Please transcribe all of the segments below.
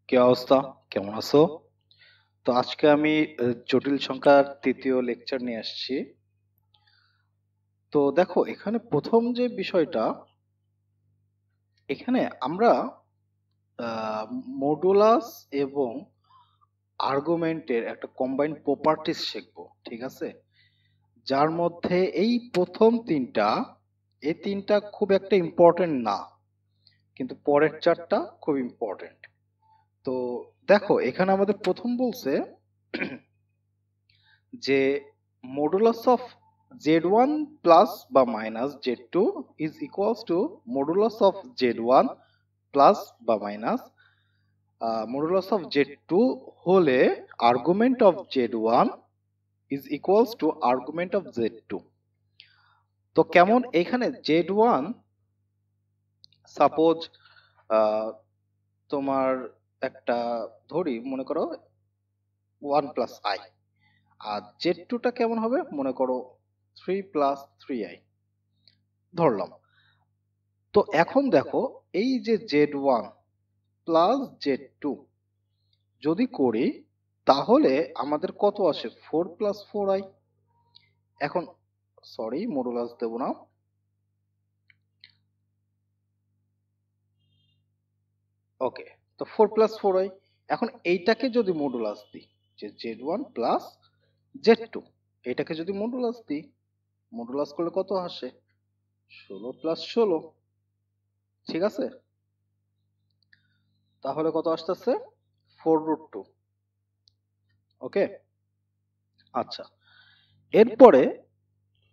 কি অবস্থা? কেমন আছো? তো আজকে আমি জটিল সংখ্যার তৃতীয় লেকচার নিয়ে আসছি। তো দেখো এখানে প্রথম যে বিষয়টা, এখানে আমরা মডুলাস এবং আর্গুমেন্টের একটা কম্বাইন্ড প্রপার্টিজ শিখবো, ঠিক আছে? যার মধ্যে এই তিনটা খুব একটা ইম্পর্টেন্ট না, কিন্তু পরের চারটা খুব ইম্পর্টেন্ট। তো দেখো এখানে আমাদের প্রথম বলছে যে মডুলাস অফ z1 প্লাস বা minus z2 is equals to modulus of z1 plus বা মাইনাস মডুলাস অফ z2 হলে argument of z1 is equals to argument of z2। তো কেমন এখানে z1, সাপোজ তোমার একটা ধরি, মনে করো 1 প্লাস i, আর z2টা কেমন হবে মনে করো 3 প্লাস 3i ধরলাম। তো এখন দেখো এই যে z1 প্লাস z2 যদি করি তাহলে আমাদের কত আসে? 4 প্লাস 4i। এখন সরি, মডুলাস দেব না। ওকে, তো 4 প্লাস 4i। এখন এইটাকে যদি মডুলাস দিই, যে z1 প্লাস z2, এটাকে যদি মডুলাস দিই, মডুলাস করলে কত আসে? 16 প্লাস 16, ঠিক আছে? তাহলে কত আসতেছে? 4√2। ওকে, আচ্ছা। এরপরে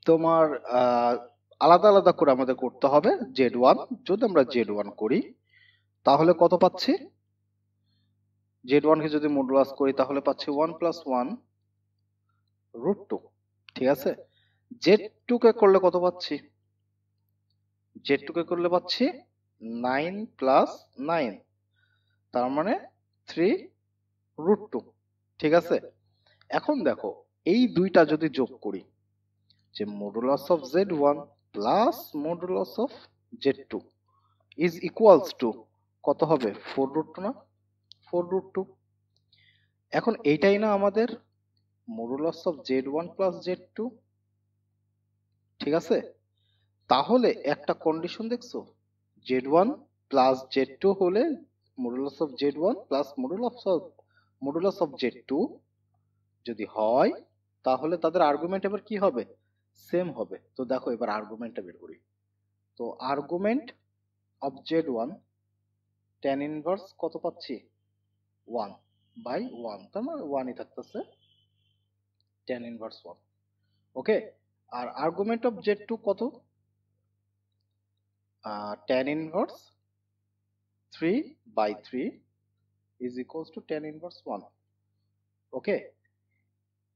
তোমার আহ, আলাদা আলাদা করে আমাদের করতে হবে z1। যদি আমরা z1 করি তাহলে কত পাচ্ছি? z1 কে যদি মডুলাস করি তাহলে পাচ্ছি 1+1√2, ঠিক আছে? z2 কে করলে কত পাচ্ছি? z2 কে করলে পাচ্ছি 9+9, তার মানে 3√2, ঠিক আছে? এখন দেখো এই দুইটা যদি যোগ করি, যে modulus of z1 plus modulus of z2 is equals two কত হবে? 4√2 না? 4√2। এখন এইটাই না আমাদের modulus of z1 plus z2, ঠিক আছে? তাহলে একটা কন্ডিশন দেখছো, z1 প্লাস z2 হলে modulus of z1 plus modulus of z2 যদি হয় তাহলে তাদের আর্গুমেন্ট এবার কি হবে? সেম হবে। তো দেখো এবার আর্গুমেন্টটা বের করি। তো argument of z1 tan inverse কত পাচ্ছি? 1/1, তার মানে 1ই থাকতেছে, tan ইনভার্স 1। ওকে, আর আর্গুমেন্ট অফ z2 কত? tan inverse 3/3 is equals to tan inverse 1। Okay,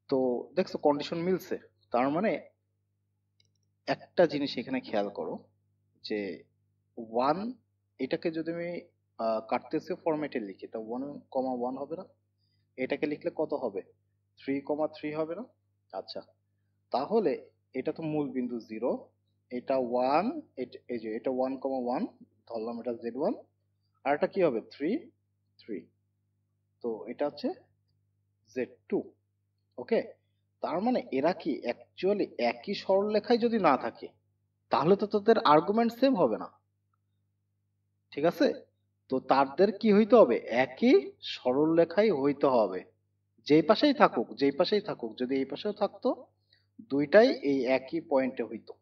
তো দেখছো কন্ডিশন মিলছে। তার মানে একটা জিনিস এখানে খেয়াল করো, যে 1, এটাকে যদি আমি কার্টেসীয় ফরম্যাটে লিখি তা 1,1 হবে না? এটাকে লিখলে কত হবে? 3,3 হবে না? আচ্ছা, তাহলে এটা তো মূল বিন্দু 0, এটা 1, এই যে এটা 1,1 ধরলাম, এটা z1, আর এটা কি হবে? 3, 3। তো এটা হচ্ছে z2। ওকে, তার মানে এরা কি অ্যাকচুয়ালি একই সরলরেখায় যদি না থাকে তাহলে তো তাদের আর্গুমেন্ট সেম হবে না, ঠিক আছে? তো তাদের কি হইতে হবে? একই সরলরেখায় হইতে হবে। যেই পাশেই থাকুক, যদি এই পাশেও থাকতো, দুইটাই এই একই পয়েন্টে হইতো।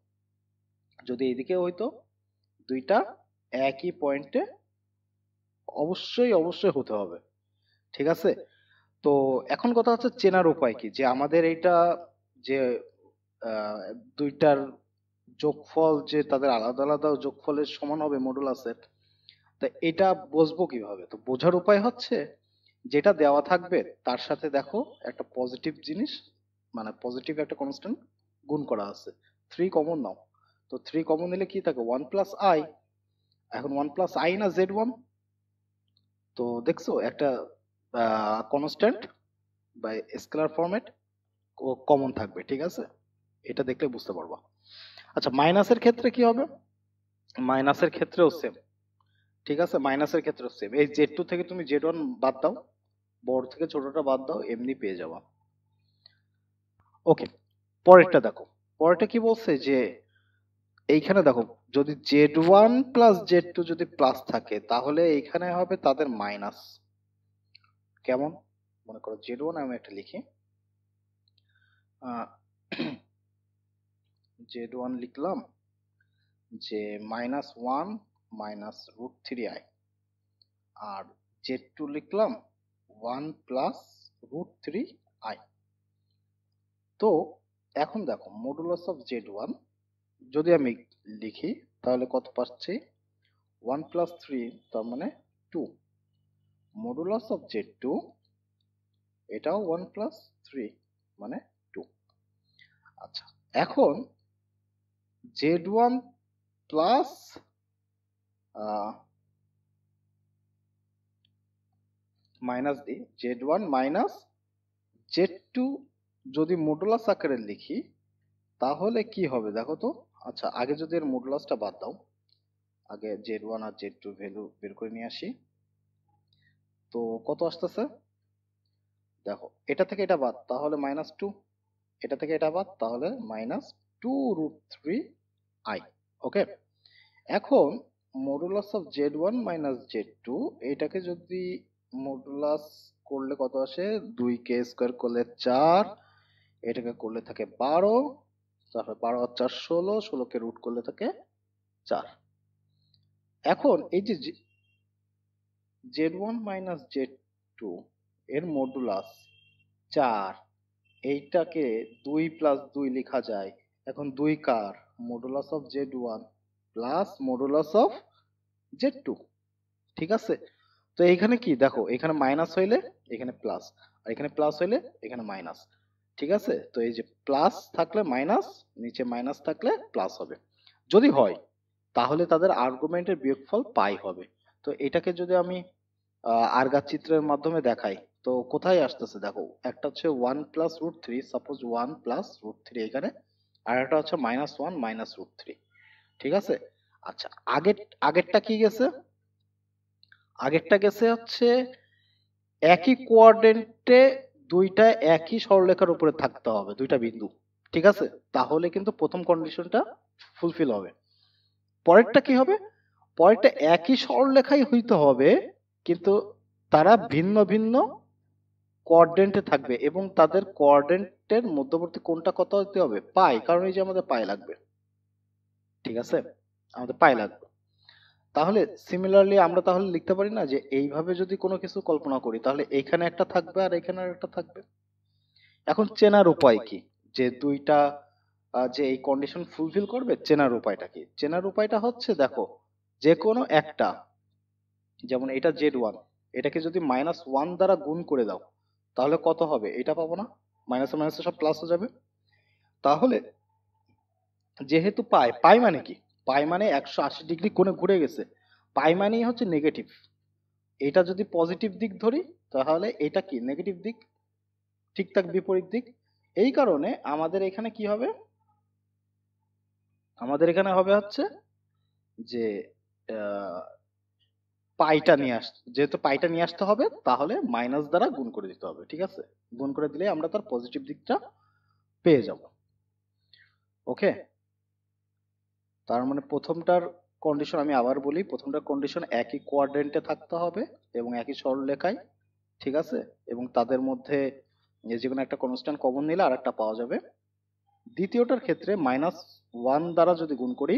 যদি এইদিকে হইতো, দুইটা একই পয়েন্টে অবশ্যই অবশ্যই হতে হবে, ঠিক আছে? তো এখন কথা হচ্ছে চেনার উপায় কি, যে আমাদের এইটা, যে আহ, দুইটার যোগফল যে তাদের আলাদা আলাদা যোগফলের সমান হবে মডুলাসের। তা এটা বুঝবো কিভাবে? তো বোঝার উপায় হচ্ছে, যেটা দেওয়া থাকবে তার সাথে দেখো একটা পজিটিভ জিনিস, মানে পজিটিভ একটা কনস্ট্যান্ট গুণ করা আছে। 3 কমন নাও। তো 3 কমন নিলে কি থাকে? 1+i। এখন 1+i না z1? তো দেখছো একটা কনস্ট্যান্ট বা স্কেলার ফরম্যাট কমন থাকবে, ঠিক আছে? এটা দেখলে বুঝতে পারবা। আচ্ছা, মাইনাসের ক্ষেত্রে কি হবে? মাইনাসের ক্ষেত্রেও সেম। ঠিক আছে, মাইনাসের ক্ষেত্রে সেম। এই Z2 থেকে তুমি Z1 বাদ দাও, বড় থেকে ছোটটা বাদ দাও, এমনি পেয়ে যাবা। ওকে, পরেরটা দেখো। পরেরটা কি বলছে যে এইখানে দেখো, যদি Z1 প্লাস Z2 যদি প্লাস থাকে তাহলে এইখানে হবে তাদের মাইনাস। কেমন? মনে করো Z1 আমি একটা লিখি, Z1 লিখলাম যে -1 মাইনাস √3i, আর Z2 লিখলাম 1 প্লাস √3i। তো এখন দেখো, মডুলাস অফ Z1 যদি আমি লিখি তাহলে কত পাচ্ছি? 1 প্লাস 3, তার মানে 2। মডুলাস অফ Z2 এটাও 1 প্লাস 3 মানে 2। আচ্ছা, এখন Z1 প্লাস মাইনাস দিই, Z1 মাইনাস Z2 যদি মডুলাস আকারে লিখি তাহলে কি হবে দেখো তো। আচ্ছা, আগে যদি এর মডুলাসটা বাদ দাও, আগে Z1 আর Z2 ভ্যালু বের করে নিয়ে আসি। তো কত আসতেছে দেখো, এটা থেকে এটা বাদ তাহলে -2, এটা থেকে এটা বাদ তাহলে -2√3i। ওকে, এখন modulus of Z1 minus Z2 এটাকে যদি মডুলাস করলে কত আসে? 2কে স্কোয়ার করলে 4, এটাকে করলে থাকে 12, তারপর 12 আর 4 16, 16কে রুট করলে থাকে 4। এখন এই যে Z1 মাইনাস Z2 এর মডুলাস 4, এইটাকে 2 প্লাস 2 লেখা যায়। এখন 2 কার? Modulus of Z1 plus modulus of Z2। ঠিক আছে, তো এইখানে কি দেখো, এখানে মাইনাস হইলে এখানে প্লাস, আর এখানে প্লাস হইলে এখানে মাইনাস। ঠিক আছে, তো এই যে প্লাস থাকলে মাইনাস, নিচে মাইনাস থাকলে প্লাস হবে। যদি হয় তাহলে তাদের আর্গুমেন্টের বিয়োগফল পাই হবে। তো এটাকে যদি আমি আরগার চিত্রের মাধ্যমে দেখাই তো কোথায় আসতেছে দেখো, একটা হচ্ছে 1 প্লাস √3, সাপোজ 1 প্লাস √3 এখানে, আর একটা হচ্ছে -1 মাইনাস √3। ঠিক আছে, আচ্ছা, আগেরটা কি গেছে? আগেরটা গেছে হচ্ছে একই কোয়াড্রেন্টে দুইটা একই সরলরেখার উপরে থাকতে হবে, দুইটা বিন্দু। ঠিক আছে, তাহলে কিন্তু প্রথম কন্ডিশনটা ফুলফিল হবে। পরেরটা কি হবে? পরেরটা একই সরলরেখাই হইতে হবে, কিন্তু তারা ভিন্ন ভিন্ন কোয়াড্রেন্টে থাকবে এবং তাদের কোয়াড্রেন্টের মধ্যবর্তী কোণটা কত হতে হবে? পাই, কারণ এই যে আমাদের পাই লাগবে। ঠিক আছে, আমাদের পাই লাগবে। তাহলে সিমিলারলি আমরা তাহলে লিখতে পারি না যে এইভাবে যদি কোনো কিছু কল্পনা করি তাহলে এইখানে একটা থাকবে আর এখানে একটা থাকবে। এখন চেনার উপায় কি যে দুইটা যে এই কন্ডিশন ফুলফিল করবে, চেনার উপায়টা কি? চেনার উপায়টা হচ্ছে দেখো, যে কোনো একটা, যেমন এটা Z1, এটাকে যদি -1 দ্বারা গুণ করে দাও তাহলে কত হবে? এটা পাবো না? মাইনাসে মাইনাসে সব প্লাস হয়ে যাবে। তাহলে যেহেতু পাই, পাই মানে কি? পাই মানে 180 ডিগ্রি কোণে ঘুরে গেছে, পাই মানেই হচ্ছে নেগেটিভ। এটা যদি পজিটিভ দিক ধরি তাহলে এটা কি? নেগেটিভ দিক, ঠিক তার বিপরীত দিক। এই কারণে আমাদের এখানে কি হবে? আমাদের এখানে হবে হচ্ছে যে পাইটা নিয়ে যেহেতু পাইটা নিয়ে আসতে হবে তাহলে মাইনাস দ্বারা গুণ করে দিতে হবে। ঠিক আছে, গুণ করে দিলে আমরা তার পজিটিভ দিকটা পেয়ে যাব। ওকে, তার মানে প্রথমটার কন্ডিশন আমি আবার বলি, প্রথমটার কন্ডিশন একই কোয়াড্রেন্টে থাকতে হবে এবং একই সরলরেখায়। ঠিক আছে, এবং তাদের মধ্যে যে কোনো একটা কনস্ট্যান্ট কমন নিলে আর একটা পাওয়া যাবে। দ্বিতীয়টার ক্ষেত্রে -1 দ্বারা যদি গুণ করি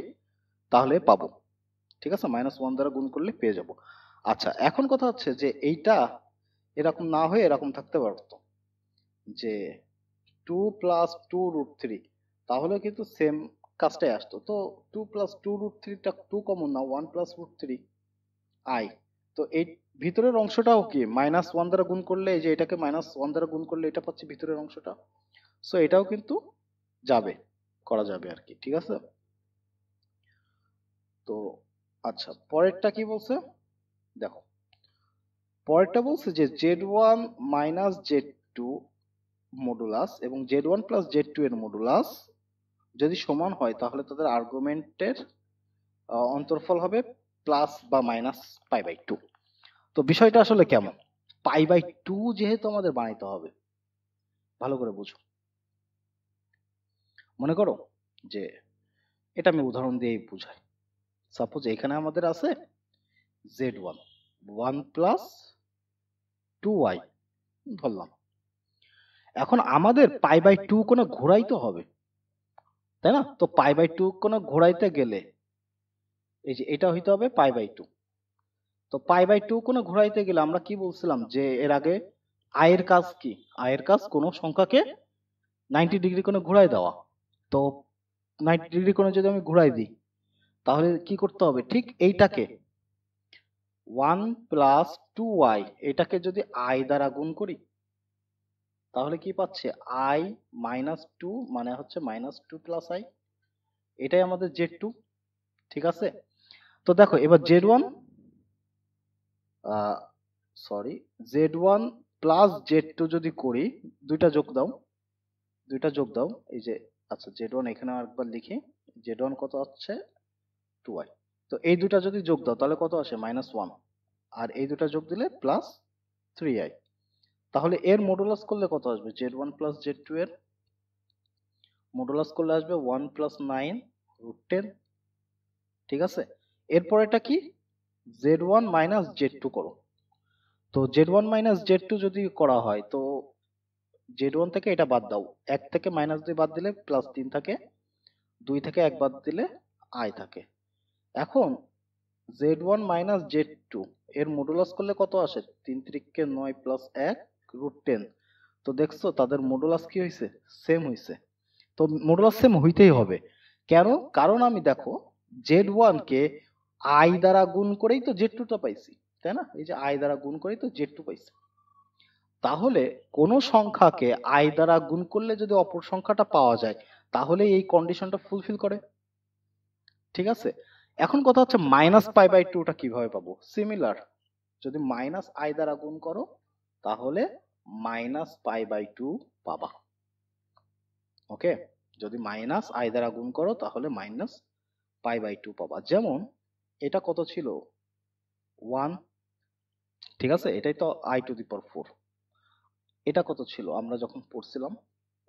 তাহলে পাবো। ঠিক আছে, -1 দ্বারা গুণ করলে পেয়ে যাব। আচ্ছা, এখন কথা হচ্ছে যে এইটা এরকম না হয়ে এরকম থাকতে পারতো যে 2 প্লাস 2√3, তাহলে কিন্তু সেম কাজটাই আসতো। তো 2 প্লাস 2√3টা 2 কমন না, 1 প্লাস √3 i। তো এই ভিতরের অংশটাও কি -1 দ্বারা গুণ করলে, এই যে এটাকে -1 দ্বারা গুণ করলে এটা পাচ্ছি ভিতরের অংশটা। সো এটাও কিন্তু যাবে, করা যাবে আর কি। ঠিক আছে, তো আচ্ছা, পরেরটা কি বলছে দেখো। পরেরটা বলছে যে Z1 মাইনাস Z2 মডুলাস এবং Z1 প্লাস Z2 এর মডুলাস যদি সমান হয় তাহলে তাদের আর্গুমেন্টের অন্তরফল হবে প্লাস বা মাইনাস পাই বাই টু। তো বিষয়টা আসলে কেমন, পাই বাই টু যেহেতু আমাদের বানাইতে হবে, ভালো করে বুঝো। মনে করো যে এটা আমি উদাহরণ দিয়েই বুঝাই। সাপোজ এখানে আমাদের আছে Z one, one plus two Y ধরলাম। এখন আমাদের পাই বাই টু কোনো ঘোরাইতে হবে, তাই না? তো পাই বাই টু কোনো ঘোরাইতে গেলে এই যে এটা হইতে হবে পাই বাই টু। তো পাই বাই টু কোনো ঘোরাইতে গেলে আমরা কি বলছিলাম যে এর আগে আয়ের কাজ কি, আয়ের কাজ কোনো সংখ্যাকে 90 ডিগ্রি কোণে ঘোরায় দেওয়া। তো 90 ডিগ্রি কোণে যদি আমি ঘোরাই দিই তাহলে কি করতে হবে, ঠিক এইটাকে ওয়ান প্লাস টু ওয়াই এটাকে যদি আই দ্বারা গুণ করি তাহলে কি পাচ্ছে, আই মাইনাস টু মানে হচ্ছে মাইনাস টু প্লাস আই, এটাই আমাদের জেড টু। ঠিক আছে, তো দেখো এবার Z one sorry Z one plus Z two যদি করি, দুইটা যোগ দাও, দুইটা যোগ দাও, এই যে আচ্ছা জেড ওয়ান এখানে আরেকবার লিখি, জেড ওয়ান কত হচ্ছে টু ওয়াই। তো এই দুটা যদি যোগ দাও তাহলে কত আসে মাইনাস ওয়ান, আর এই দুটা যোগ দিলে প্লাস থ্রি আই। তাহলে এর মডুলাস করলে কত আসবে, Z one plus Z two এর মডুলাস করলে আসবে one plus nine root ten. ঠিক আছে, এরপর এটা কি Z one minus Z two করো। তো Z one minus Z two যদি করা হয় তো জেড ওয়ান থেকে এটা বাদ দাও, এক থেকে মাইনাস দুই বাদ দিলে প্লাস তিন থাকে, দুই থেকে এক বাদ দিলে আই থাকে। এখন Z one minus Z two এর মডুলাস করলে কত আসে, তিন তিরিকে নয় প্লাস এক রুট টেন। তো দেখছো তাদের মডুলাস কি হয়েছে, সেম হয়েছে। তো মডুলাস সেম হইতেই হবে, কেন, কারণ আমি দেখো জেড ওয়ান কে আই দ্বারা গুণ করেই তো জেড টুটা পাইছি, তাই না? এই যে আই দ্বারা গুণ করেই তো জেড টু পাইছি। তাহলে কোন সংখ্যাকে আই দ্বারা গুণ করলে যদি অপর সংখ্যাটা পাওয়া যায় তাহলে এই কন্ডিশনটা ফুলফিল করে। ঠিক আছে, এখন কথা হচ্ছে মাইনাস পাই বাই টুটা কিভাবে পাবো, সিমিলার, যদি মাইনাস আই দ্বারা গুণ করো তাহলে মাইনাস পাই বাই টু পাবা। ওকে, যদি মাইনাস আই দ্বারা গুণ করো তাহলে মাইনাস পাই বাই টু পাবা। যেমন এটা কত ছিল, ওয়ান, ঠিক আছে, এটাই তো I to the power four. এটা কত ছিল আমরা যখন পড়ছিলাম,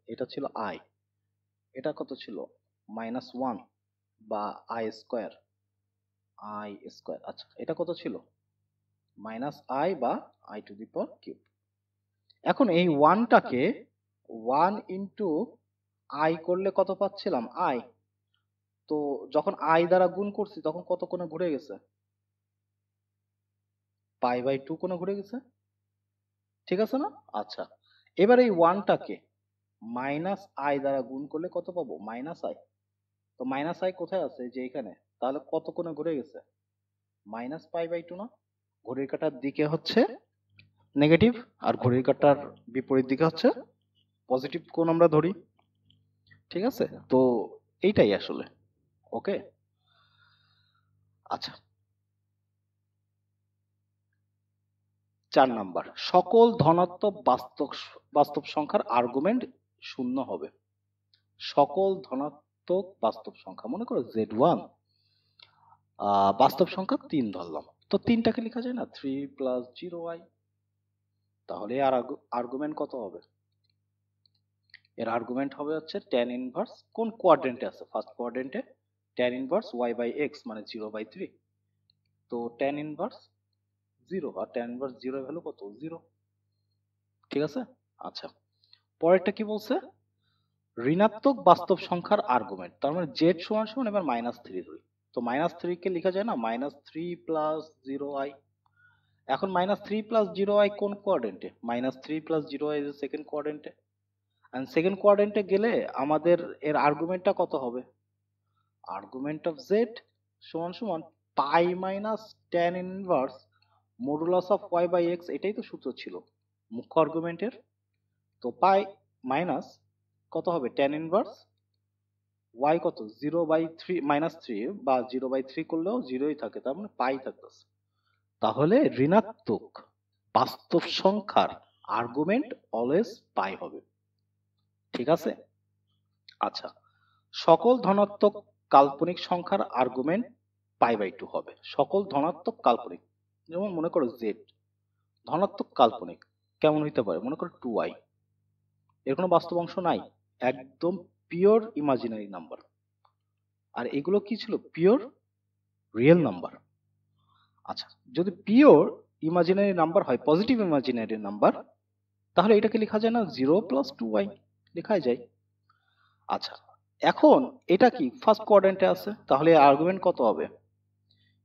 এটা ছিল আই, এটা কত ছিল মাইনাস ওয়ান বা আই স্কোয়ার, আই স্কোয়ার। আচ্ছা এটা কত ছিল মাইনাস আই বা I to the power cube. এখন এই ওয়ানটাকে ওয়ান ইন্টু আই করলে কত পাচ্ছিলাম আই, তো যখন আই দ্বারা গুণ করছি তখন কত কোণে ঘুরে গেছে, পাই বাই টু কোণে ঘুরে গেছে। ঠিক আছে না? আচ্ছা এবার এই ওয়ানটাকে মাইনাস আই দ্বারা গুণ করলে কত পাবো, মাইনাস আই। তো মাইনাস আই কোথায় আছে, যে এখানে, তাহলে কত কোণে ঘুরে গেছে, মাইনাস পাই বাই টু না? ঘড়ির কাঁটার দিকে হচ্ছে নেগেটিভ আর ঘড়ির কাঁটার বিপরীত দিকে হচ্ছে পজিটিভ কোণ আমরা ধরি। ঠিক আছে, তো এইটাই আসলে। ওকে, আচ্ছা 4 নাম্বার, সকল ধনাত্মক বাস্তব বাস্তব সংখ্যার আর্গুমেন্ট শূন্য হবে। সকল ধনাত্মক বাস্তব সংখ্যা, মনে করো জেড ওয়ান বাস্তব সংখ্যা 3 ধরলাম, তো তিনটাকে লেখা যায় না 3 প্লাস জিরো ওয়াই। তাহলে আর আর্গুমেন্ট কত হবে, এর আর্গুমেন্ট হবে হচ্ছে tan ইনভার্স, কোন কোয়াড্রেন্টে আছে, ফার্স্ট কোয়াড্রেন্টে, tan inverse y by x মানে 0/3। তো tan ইনভার্স 0 আর tan ইনভার্স 0 এর ভ্যালু কত, 0। ঠিক আছে, আচ্ছা পরেরটা কি বলছে, ঋণাত্মক বাস্তব সংখ্যার আর্গুমেন্ট, তার মানে z সমান সমান এবার -3 ধরি। তো -3 কে লেখা যায় না -3 প্লাস 0i। এখন -3 প্লাস 0i কোন কোয়াড্রেন্টে, -3 প্লাস 0i ইজ সেকেন্ড কোয়াড্রেন্টে, এন্ড সেকেন্ড কোয়াড্রেন্টে গেলে আমাদের এর আর্গুমেন্টটা কত হবে, আর্গুমেন্ট অফ z সমান সমান pi minus tan inverse modulus of y by x, এটাই তো সূত্র ছিল মুখ্য আর্গুমেন্টের। তো পাই মাইনাস কত হবে tan ইনভার্স y কত 0/3 -3 বা 0/3 করলেও জিরোই থাকে, তার মানে পাই থাকতেছে। তাহলে ঋণাত্মক বাস্তব সংখ্যার আর্গুমেন্ট অলওয়েজ পাই হবে। ঠিক আছে, আচ্ছা সকল ধনাত্মক কাল্পনিক সংখ্যার আর্গুমেন্ট π/2 হবে, সকল ধনাত্মক কাল্পনিক। যেমন মনে করো জেড ধনাত্মক কাল্পনিক, কেমন হইতে পারে, মনে করো 2i, এর কোনো বাস্তব অংশ নাই, একদম পিওর ইমাজিনারি নাম্বার। আর এগুলো কি ছিল, পিওর রিয়েল নাম্বার। আচ্ছা, যদি পিওর ইমাজিনারি নাম্বার হয়, পজিটিভ ইমাজিনারি নাম্বার, তাহলে এটাকে লেখা যায় না 0 + 2i, লেখাই যায়। আচ্ছা, এখন এটা কি ফার্স্ট কোয়াড্রেন্টে আছে, তাহলে এর আর্গুমেন্ট কত হবে,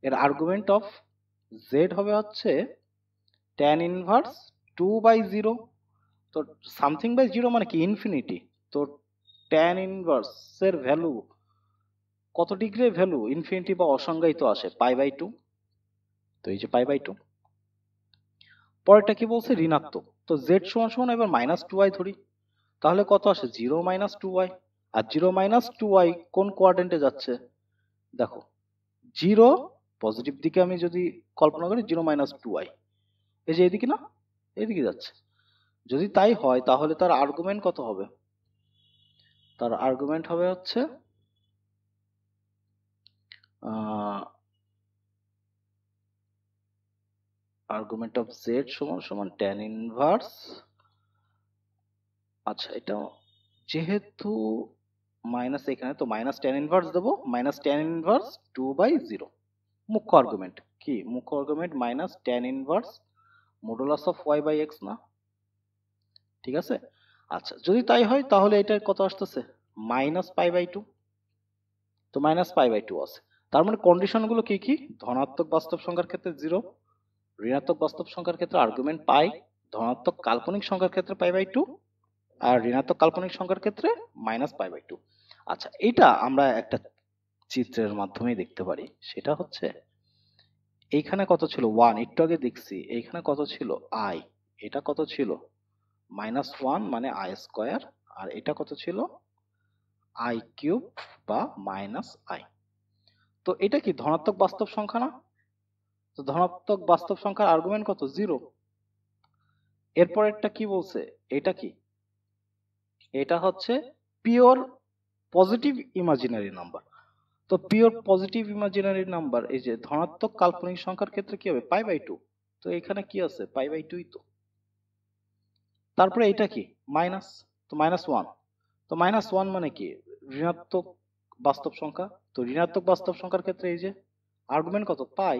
এর আর্গুমেন্ট অফ জেড হবে হচ্ছে tan ইনভার্স 2/0। তো সামথিং বাই জিরো মানে কি, ইনফিনিটি। তো tan ইনভার্স এর ভ্যালু কত ডিগ্রির ভ্যালু, ইনফিনিটি বা অসংজ্ঞায়িত আসে π/2। তো এই যে π/2। পরেরটা কি বলছে, ঋণাত্মক। তো জেড সমান সমান এবার -2i ধরি, তাহলে কত আসে, 0 - 2i। আর 0 - 2i কোন কোয়াড্রেন্টে যাচ্ছে, দেখো 0 পজিটিভ দিকে আমি যদি কল্পনা করি, 0 - 2i এই যে এদিকে না, এদিকে যাচ্ছে। যদি তাই হয় তাহলে তার আর্গুমেন্ট কত হবে, তার আর্গুমেন্ট হবে হচ্ছে আর্গুমেন্ট অফ জেড সমান সমান tan ইনভার্স, আচ্ছা এটা যেহেতু মাইনাস এখানে, তো -tan ইনভার্স দেবো, -tan ইনভার্স 2/0। মুখ্য আর্গুমেন্ট কি, মুখ্য argument -tan inverse modulus of y/x না, ঠিক আছে। আচ্ছা, যদি তাই হয় তাহলে এটা কত আসতেছে, -π/2। তো -π/2 আছে, তার মানে কন্ডিশন গুলো কি কি, ধনাত্মক বাস্তব সংখ্যার ক্ষেত্রে 0, ঋণাত্মক বাস্তব সংখ্যার ক্ষেত্রে আর্গুমেন্ট পাই, ধনাত্মক কাল্পনিক সংখ্যার ক্ষেত্রে π/2, আর ঋণাত্মক কাল্পনিক সংখ্যার ক্ষেত্রে -π/2। আচ্ছা, এটা আমরা একটা চিত্রের মাধ্যমে দেখতে পারি, সেটা হচ্ছে এইখানে কত ছিল 1, একটু আগে দেখছি, এইখানে কত ছিল i, এটা কত ছিল -1 মানে i², আর এটা কত ছিল i³ বা -i। তো এটা কি ধনাত্মক বাস্তব সংখ্যা না, তো ধনাত্মক বাস্তব সংখ্যার আর্গুমেন্ট কত, 0। এরপরেরটা কি বলছে, এটা কি, এটা হচ্ছে পিওর পজিটিভ ইমাজিনারি নাম্বার। তো পিওর পজিটিভ ইমাজিনারি নাম্বার, এই যে ধনাত্মক কাল্পনিক সংখ্যার ক্ষেত্রে কি হবে, π/2। তো এখানে কি আছে, π/2ই তো। তারপরে এটা কি, মাইনাস, তো -1। তো -1 মানে কি, ঋণাত্মক বাস্তব সংখ্যা। তো ঋণাত্মক বাস্তব সংখ্যার ক্ষেত্রে এই যে আর্গুমেন্ট কত, পাই।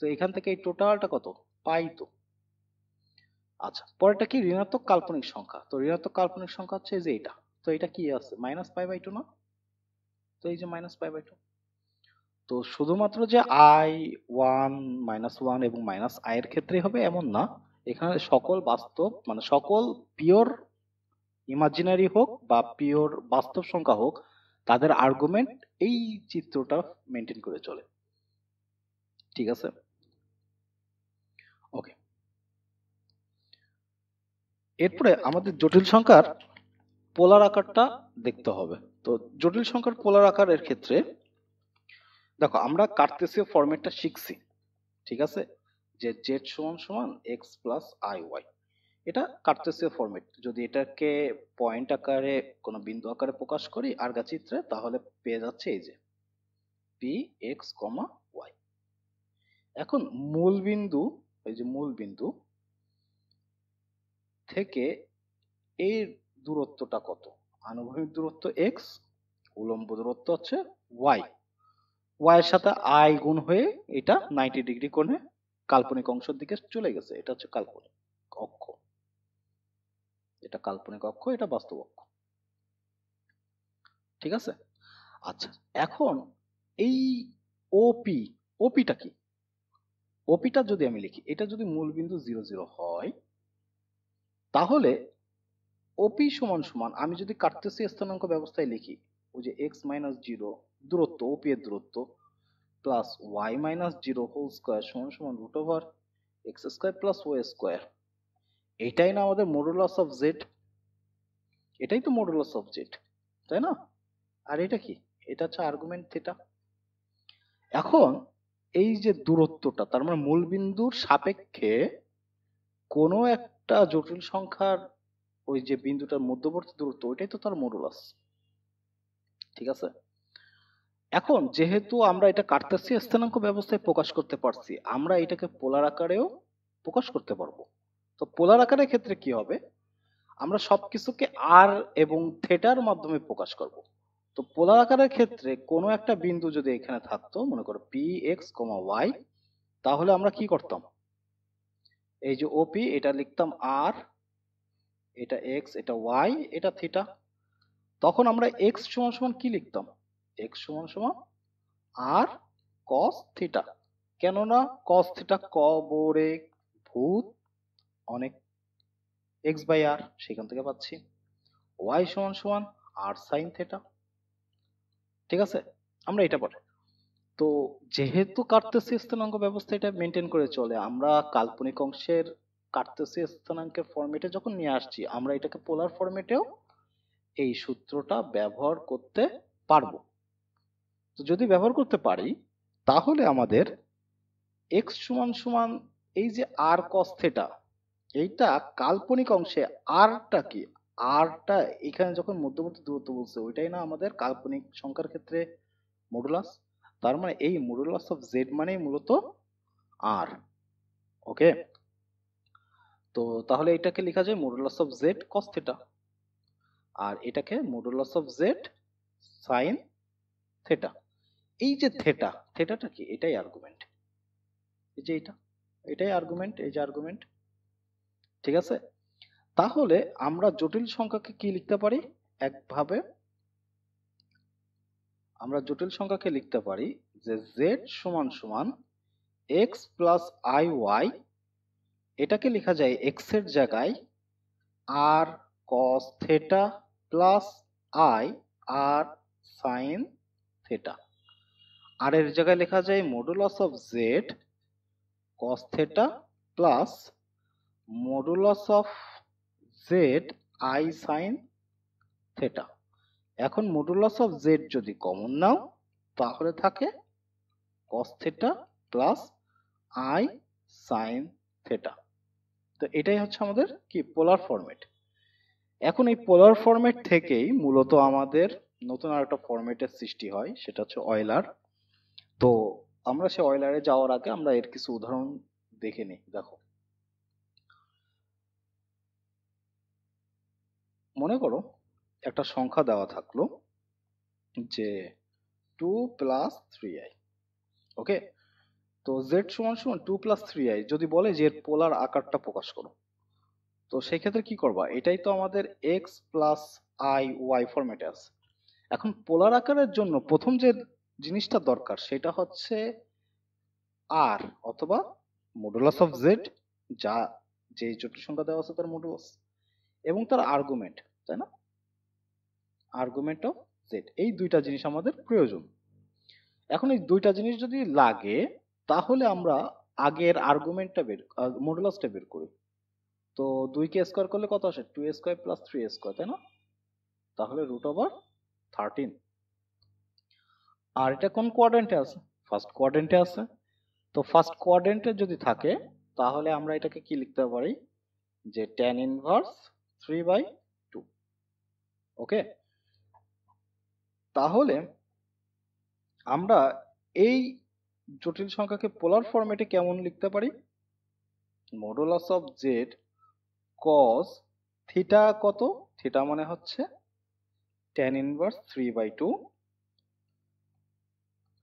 তো এখান থেকে এই টোটালটা কত, পাই তো। আচ্ছা, পরেরটা কি, ঋণাত্মক কাল্পনিক সংখ্যা। তো ঋণাত্মক কাল্পনিক সংখ্যা হচ্ছে এই যে এটা। তো এটা কি আছে, -π/2 না, তো এই যে -π/2। তো শুধুমাত্র যে i1 -1 এবং -i এর ক্ষেত্রেই হবে এমন না, এখানে সকল বাস্তব মানে সকল পিওর ইমাজিনারি হোক বা পিওর বাস্তব সংখ্যা হোক, তাদের আর্গুমেন্ট এই চিত্রটা মেনটেন করে চলে, ঠিক আছে। ওকে, এরপরে আমাদের জটিল সংখ্যার পোলার আকারটা দেখতে হবে। তো জটিল সংখ্যার পোলার আকারের ক্ষেত্রে দেখো, আমরা কার্তেসীয় ফরম্যাটটা শিখছি, ঠিক আছে, যে z সমান সমান x প্লাস iy, এটা কার্তেসীয় ফরম্যাট। যদি এটাকে পয়েন্ট আকারে কোনো বিন্দু আকারে প্রকাশ করি আলগা চিত্রে, তাহলে পেয়ে যাচ্ছে এই যে p x, y। এখন মূল বিন্দু, এই যে মূল বিন্দু থেকে এই দূরত্বটা কত, আনুভূমিক দূরত্ব x, উলম্ব দূরত্ব হচ্ছে y, y এর সাথে i গুণ হয়ে এটা 90 ডিগ্রি কোণে কাল্পনিক অংশের দিকে চলে গেছে, এটা হচ্ছে কাল্পনিক অক্ষ, এটা কাল্পনিক অক্ষ, এটা বাস্তব অক্ষ, ঠিক আছে। আচ্ছা, এখন এই ওপি, ওপিটা কি, ওপিটা যদি আমি লিখি, এটা যদি মূল বিন্দু 0 0 হয়, তাহলে ওপি সমান সমান, আমি যদি কার্তেসীয় স্থানাঙ্ক ব্যবস্থায় লিখি, ওই যে x - 0 দূরত্ব, ওপি এর দূরত্ব, প্লাস y - 0 হোল স্কয়ার সমান সমান √x² প্লাস y²। এটাই না আমাদের মডুলাস অফ জেড, এটাই তো মডুলাস অফ জেড, তাই না। আর এটা কি, এটা হচ্ছে আর্গুমেন্ট থিটা। এখন এই যে দূরত্বটা, তার মানে মূল বিন্দুর সাপেক্ষে কোনো একটা জটিল সংখ্যার ওই যে বিন্দুটার মধ্যবর্তী দূরত্ব, ওইটাই তো তার মডুলাস, ঠিক আছে। এখন যেহেতু আমরা এটা কার্তেশীয় স্থানাঙ্ক ব্যবস্থায় প্রকাশ করতে পারছি, আমরা এটাকে পোলার আকারেও প্রকাশ করতে পারবো। তো পোলার আকারের ক্ষেত্রে কি হবে, আমরা সবকিছুকে আর এবং থেটার মাধ্যমে প্রকাশ করব। তো পোলার আকারের ক্ষেত্রে কোনো একটা বিন্দু যদি এখানে থাকতো, মনে করো পি এক্স কমা ওয়াই, তাহলে আমরা কি করতাম, এই যে ওপি এটা লিখতাম আর, এটা এক্স, এটা ওয়াই, এটা থিটা। তখন আমরা এক্স সমান সমান কি লিখতাম, এক্স সমান সমান আর কস থিটা। কেননা কস থিটা কবরে ভূত অনেক, এক্স বাই আর সেখান থেকে পাচ্ছি, ওয়াই সমান সমান আর সাইন থিটা। ঠিক আছে, আমরা এটা পড়ে, তো যেহেতু কার্তেশীয় স্থানাঙ্ক ব্যবস্থা এটা মেনটেন করে চলে, আমরা কাল্পনিক অংশের কার্তেশীয় স্থানাঙ্কের ফরম্যাটে যখন নিয়ে আসছি, আমরা এটাকে পোলার ফরম্যাটেও এই সূত্রটা ব্যবহার করতে পারবো। তো যদি ব্যবহার করতে পারি, তাহলে আমাদের এক্স সমান সমান এই যে আর কস থেটা, এইটা কাল্পনিক অংশে আরটা কি, আরটা এখানে যখন মধ্যবর্তী দূরত্ব বলছে ওইটাই না আমাদের কাল্পনিক সংখ্যার ক্ষেত্রে মডুলাস। তার মানে এই মডুলাস অফ জেড মানেই মূলত আর। ওকে, তো তাহলে এটাকে লেখা যায় modulus of z cos theta, আর এটাকে modulus of z sine theta. এই যে থেটা, থেটাটা কি, এটাই আর্গুমেন্ট, এই যে এটা, এটাই আর্গুমেন্ট, এই যে আর্গুমেন্ট। ঠিক আছে, তাহলে আমরা জটিল সংখ্যাকে কি লিখতে পারি, একভাবে আমরা জটিল সংখ্যাকে লিখতে পারি যে z সমান সমান x প্লাস আই ওয়াই, এটাকে লেখা যায় x এর জায়গায় r cos theta plus I r sine theta, আর এর জায়গায় লেখা যায় modulus of z cos theta plus modulus of z i sine theta. এখন মডুলাস অফ জেড যদি কমন নাও, তাহলে থাকে cos theta plus i sine theta. তো এটাই হচ্ছে আমাদের কি পোলার ফরম্যাট। এখন এই পোলার ফরম্যাট থেকেই মূলত আমাদের নতুন আরেকটা ফরম্যাটের সৃষ্টি হয়, সেটা হচ্ছে অয়লার। তো আমরা সে অয়লারে যাওয়ার আগে আমরা এর কিছু উদাহরণ দেখে নিই। দেখো, মনে করো একটা সংখ্যা দেওয়া থাকলো যে 2+3i। ওকে, তো z সমান সমান 2+3i যদি বলে যে এর পোলার আকারটা প্রকাশ করো, তো সেই ক্ষেত্রে কি করবা, এটাই তো আমাদের x প্লাস আই ওয়াই ফরম্যাটে আছে। এখন পোলার আকারের জন্য প্রথম যে জিনিসটা দরকার সেটা হচ্ছে আর অথবা মডুলাস অফ জেড, যা যে জটিল সংখ্যা দেওয়া আছে তার মডুলাস, এবং তার আর্গুমেন্ট, তাই না, আর্গুমেন্ট অফ জেড, এই দুইটা জিনিস আমাদের প্রয়োজন। এখন এই দুইটা জিনিস যদি লাগে, তাহলে আমরা আগের আর্গুমেন্টটা মডুলাসটা বের করি। তো 2 কে স্কোয়ার করলে কত আসে, 2 স্কোয়ার প্লাস 3 স্কোয়ার, তাই না, তাহলে √13। আর এটা কোন কোয়াড্রেন্টে আছে, ফার্স্ট কোয়াড্রেন্টে আছে। তো ফার্স্ট কোয়াড্রেন্টে যদি থাকে, তাহলে আমরা এটাকে কি লিখতে পারি, যে tan ইনভার্স 3/2। ওকে, তাহলে আমরা এই জটিল সংখ্যাকে পোলার ফরম্যাটে কেমন লিখতে পারি, modulus of z cos theta কত, থিটা মানে হচ্ছে tan ইনভার্স 3/2।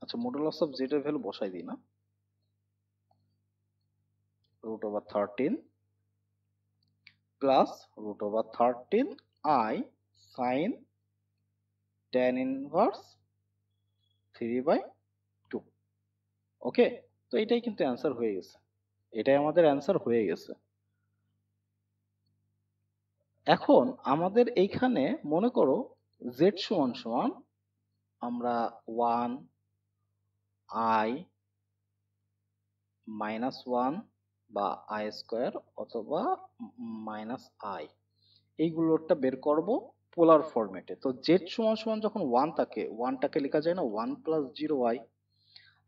আচ্ছা, মডুলাস অফ জেড এর ভ্যালু বসাই দিই না, √13 plus √13 i sine tan inverse 3/2। ওকে, তো এটাই কিন্তু অ্যান্সার হয়ে গেছে, এটাই আমাদের অ্যান্সার হয়ে গেছে। এখন আমাদের এইখানে মনে করো z সমান সমান আমরা 1 i -1 বা i স্কোয়ার অথবা -i, এইগুলোরটা বের করব পোলার ফরম্যাটে। তো z সমান সমান যখন 1 থাকে, 1টাকে লেখা যায় না 1 + 0i,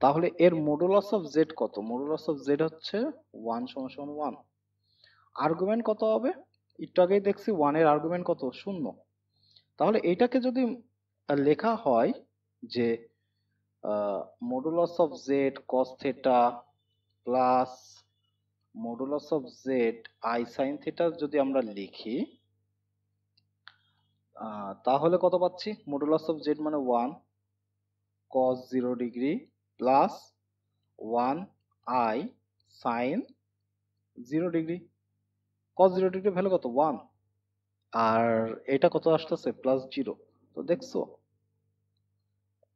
তাহলে এর মডুলাস অফ z কত, মডুলাস অফ z হচ্ছে 1 সমান সমান 1। আর্গুমেন্ট কত হবে, একটু আগেই দেখছি 1 এর আর্গুমেন্ট কত, 0। তাহলে এইটাকে যদি লেখা হয় যে modulus of z cos theta plus modulus of z i sine theta যদি আমরা লিখি তাহলে কত পাচ্ছি? মডুলাস অফ জেড মানে 1 cos 0 degree plus 1 i sin 0 degree. cos 0 degree value কত? 1। আর এটা কত আসতেছে? প্লাস 0। তো দেখছো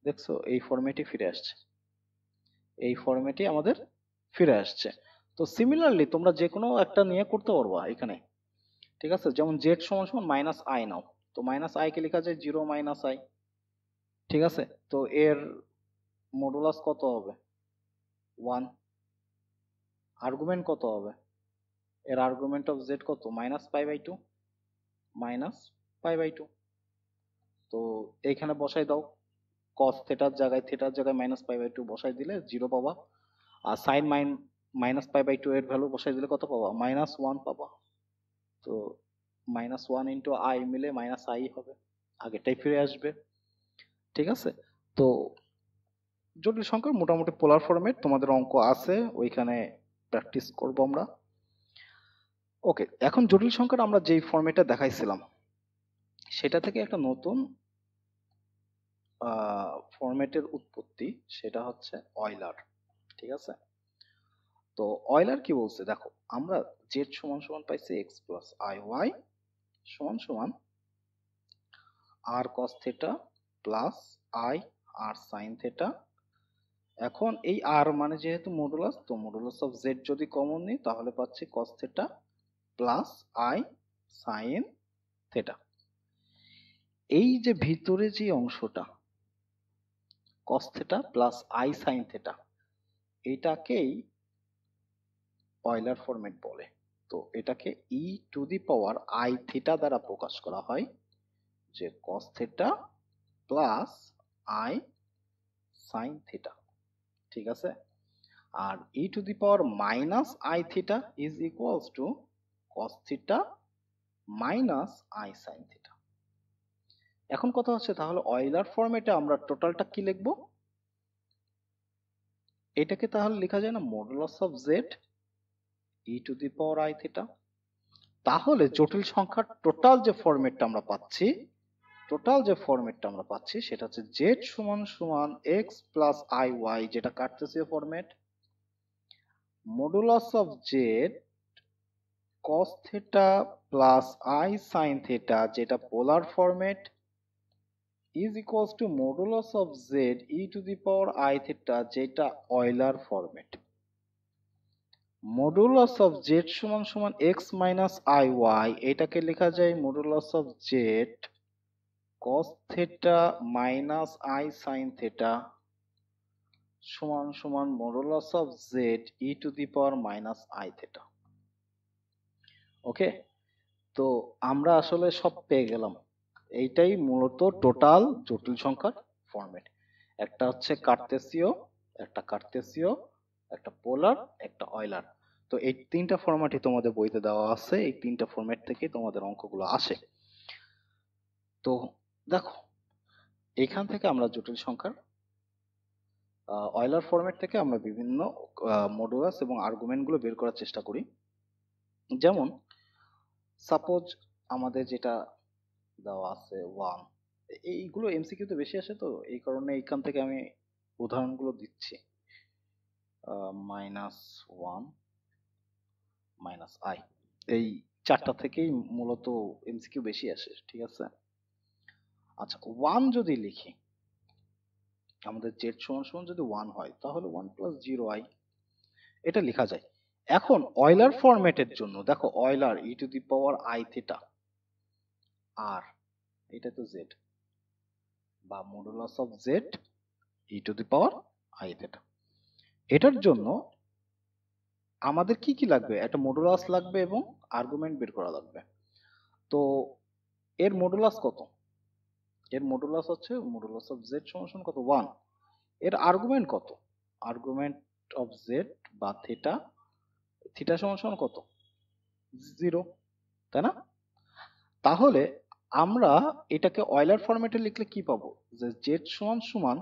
দেখছো এই ফরম্যাটে ফিরে আসছে, এই ফরম্যাটে আমাদের ফিরে আসছে। তো সিমিলারলি তোমরা যে কোনো একটা নিয়ে করতে পারবা এখানে, ঠিক আছে? যেমন z সমান সমান মাইনাস আই নাও, তো মাইনাস আই কে লেখা যায় 0 মাইনাস আই, ঠিক আছে? তো এর মডুলাস কত হবে? 1। আর্গুমেন্ট কত হবে? এর আর্গুমেন্ট অফ z কত? Minus pi by 2, minus pi by 2। তো এইখানে বসাই দাও, cos থেটার জায়গায় মাইনাস পাই বাই 2 বসাই দিলে 0 পাবা। আর সাইন মাইনাস পাই বাই 2 এর ভ্যালু বসাই দিলে কত পাবা? মাইনাস 1 পাবা। তো মাইনাস 1 ইন্টু আই মিলে মাইনাস আই হবে, আগেরটাই ফিরে আসবে, ঠিক আছে? তো জটিল সংখ্যার মোটামুটি পোলার ফরম্যাট তোমাদের অঙ্ক আছে, ওইখানে প্র্যাকটিস করব আমরা। ওকে, এখন জটিল সংখ্যার আমরা যেই ফরম্যাটটা দেখাইছিলাম সেটা থেকে একটা নতুন ফরম্যাটের উৎপত্তি, সেটা হচ্ছে অয়লার, ঠিক আছে? তো অয়লার কি বলছে দেখো, আমরা z সমান সমান পাইছি x প্লাস আই ওয়াই সমান সমান r cos theta plus I r sine theta. এখন এই আর মানে যেহেতু মডুলাস, তো মডুলাস অফ z যদি কমন নিই তাহলে পাচ্ছি cos theta plus i sine theta. এই যে ভিতরে যে অংশটা cos theta plus i sine theta, এটাকেই অয়লার ফরম্যাট বলে। তো এটাকে e to the power i theta দ্বারা প্রকাশ করা হয়, যে cos theta plus i sine theta, ঠিক আছে? আর ই to the power minus I theta is equals two cos theta minus i sine theta. এখন কথা হচ্ছে তাহলে অয়লার ফরম্যাটে আমরা টোটালটা কি লিখব? এটাকে তাহলে লেখা যায় না modulus of Z E to the power i theta. তাহলে জটিল সংখ্যার টোটাল যে ফরম্যাটটা আমরা পাচ্ছি সেটা হচ্ছে z সমান সমান x প্লাস আই ওয়াই, যেটা কার্টেসীয় format, modulus of z cos theta plus i sine theta, যেটা polar format, is equals to modulus of z e to the power i theta, যেটা Euler format. Modulus of z সমান সমান x minus I Y, এটাকে লেখা যায় modulus of z cos theta minus i sine theta সমান সমান modulus of z e to the power minus i theta. Okay, তো আমরা আসলে সব পেয়ে গেলাম। এইটাই মূলত টোটাল জটিল সংখ্যার ফরম্যাট। একটা হচ্ছে কার্তেসীয়, একটা পোলার, একটা অয়লার। তো এই তিনটা ফরম্যাটই তোমাদের বইতে দেওয়া আছে, এই তিনটা ফরম্যাট থেকে তোমাদের অঙ্কগুলো আসে। তো দেখো, এখান থেকে আমরা জটিল সংখ্যার অয়লার ফরম্যাট থেকে আমরা বিভিন্ন মডুলাস এবং আর্গুমেন্ট গুলো বের করার চেষ্টা করি। যেমন সাপোজ আমাদের যেটা দেওয়া আছে 1, এইগুলো এমসিকিউতে বেশি আসে, তো এই কারণে এইখান থেকে আমি উদাহরণগুলো দিচ্ছি। -1 -i, এই চারটা থেকেই মূলত এমসিকিউ বেশি আসে, ঠিক আছে? আচ্ছা, 1 যদি লিখি, আমাদের z সমান সমান যদি 1 হয় তাহলে 1 প্লাস 0i, এটা লেখা যায়। এখন অয়লার ফরম্যাটের জন্য দেখো, Euler e to the power i theta আর এটা তো z, বা modulus of z e to the power i theta, এটার জন্য আমাদের কি কি লাগবে? একটা মডুলাস লাগবে এবং আর্গুমেন্ট বের করা লাগবে। তো এর মডুলাস কত? এর মডুলাস হচ্ছে মডুলাস অফ z সমান সমান কত? 1। এর আর্গুমেন্ট কত? আর্গুমেন্ট অফ z বা থিটা, থিটা সমান সমান কত? 0, তাই না? তাহলে আমরা এটাকে অয়লার ফরম্যাটে লিখলে কি পাবো? যে z সমান সমান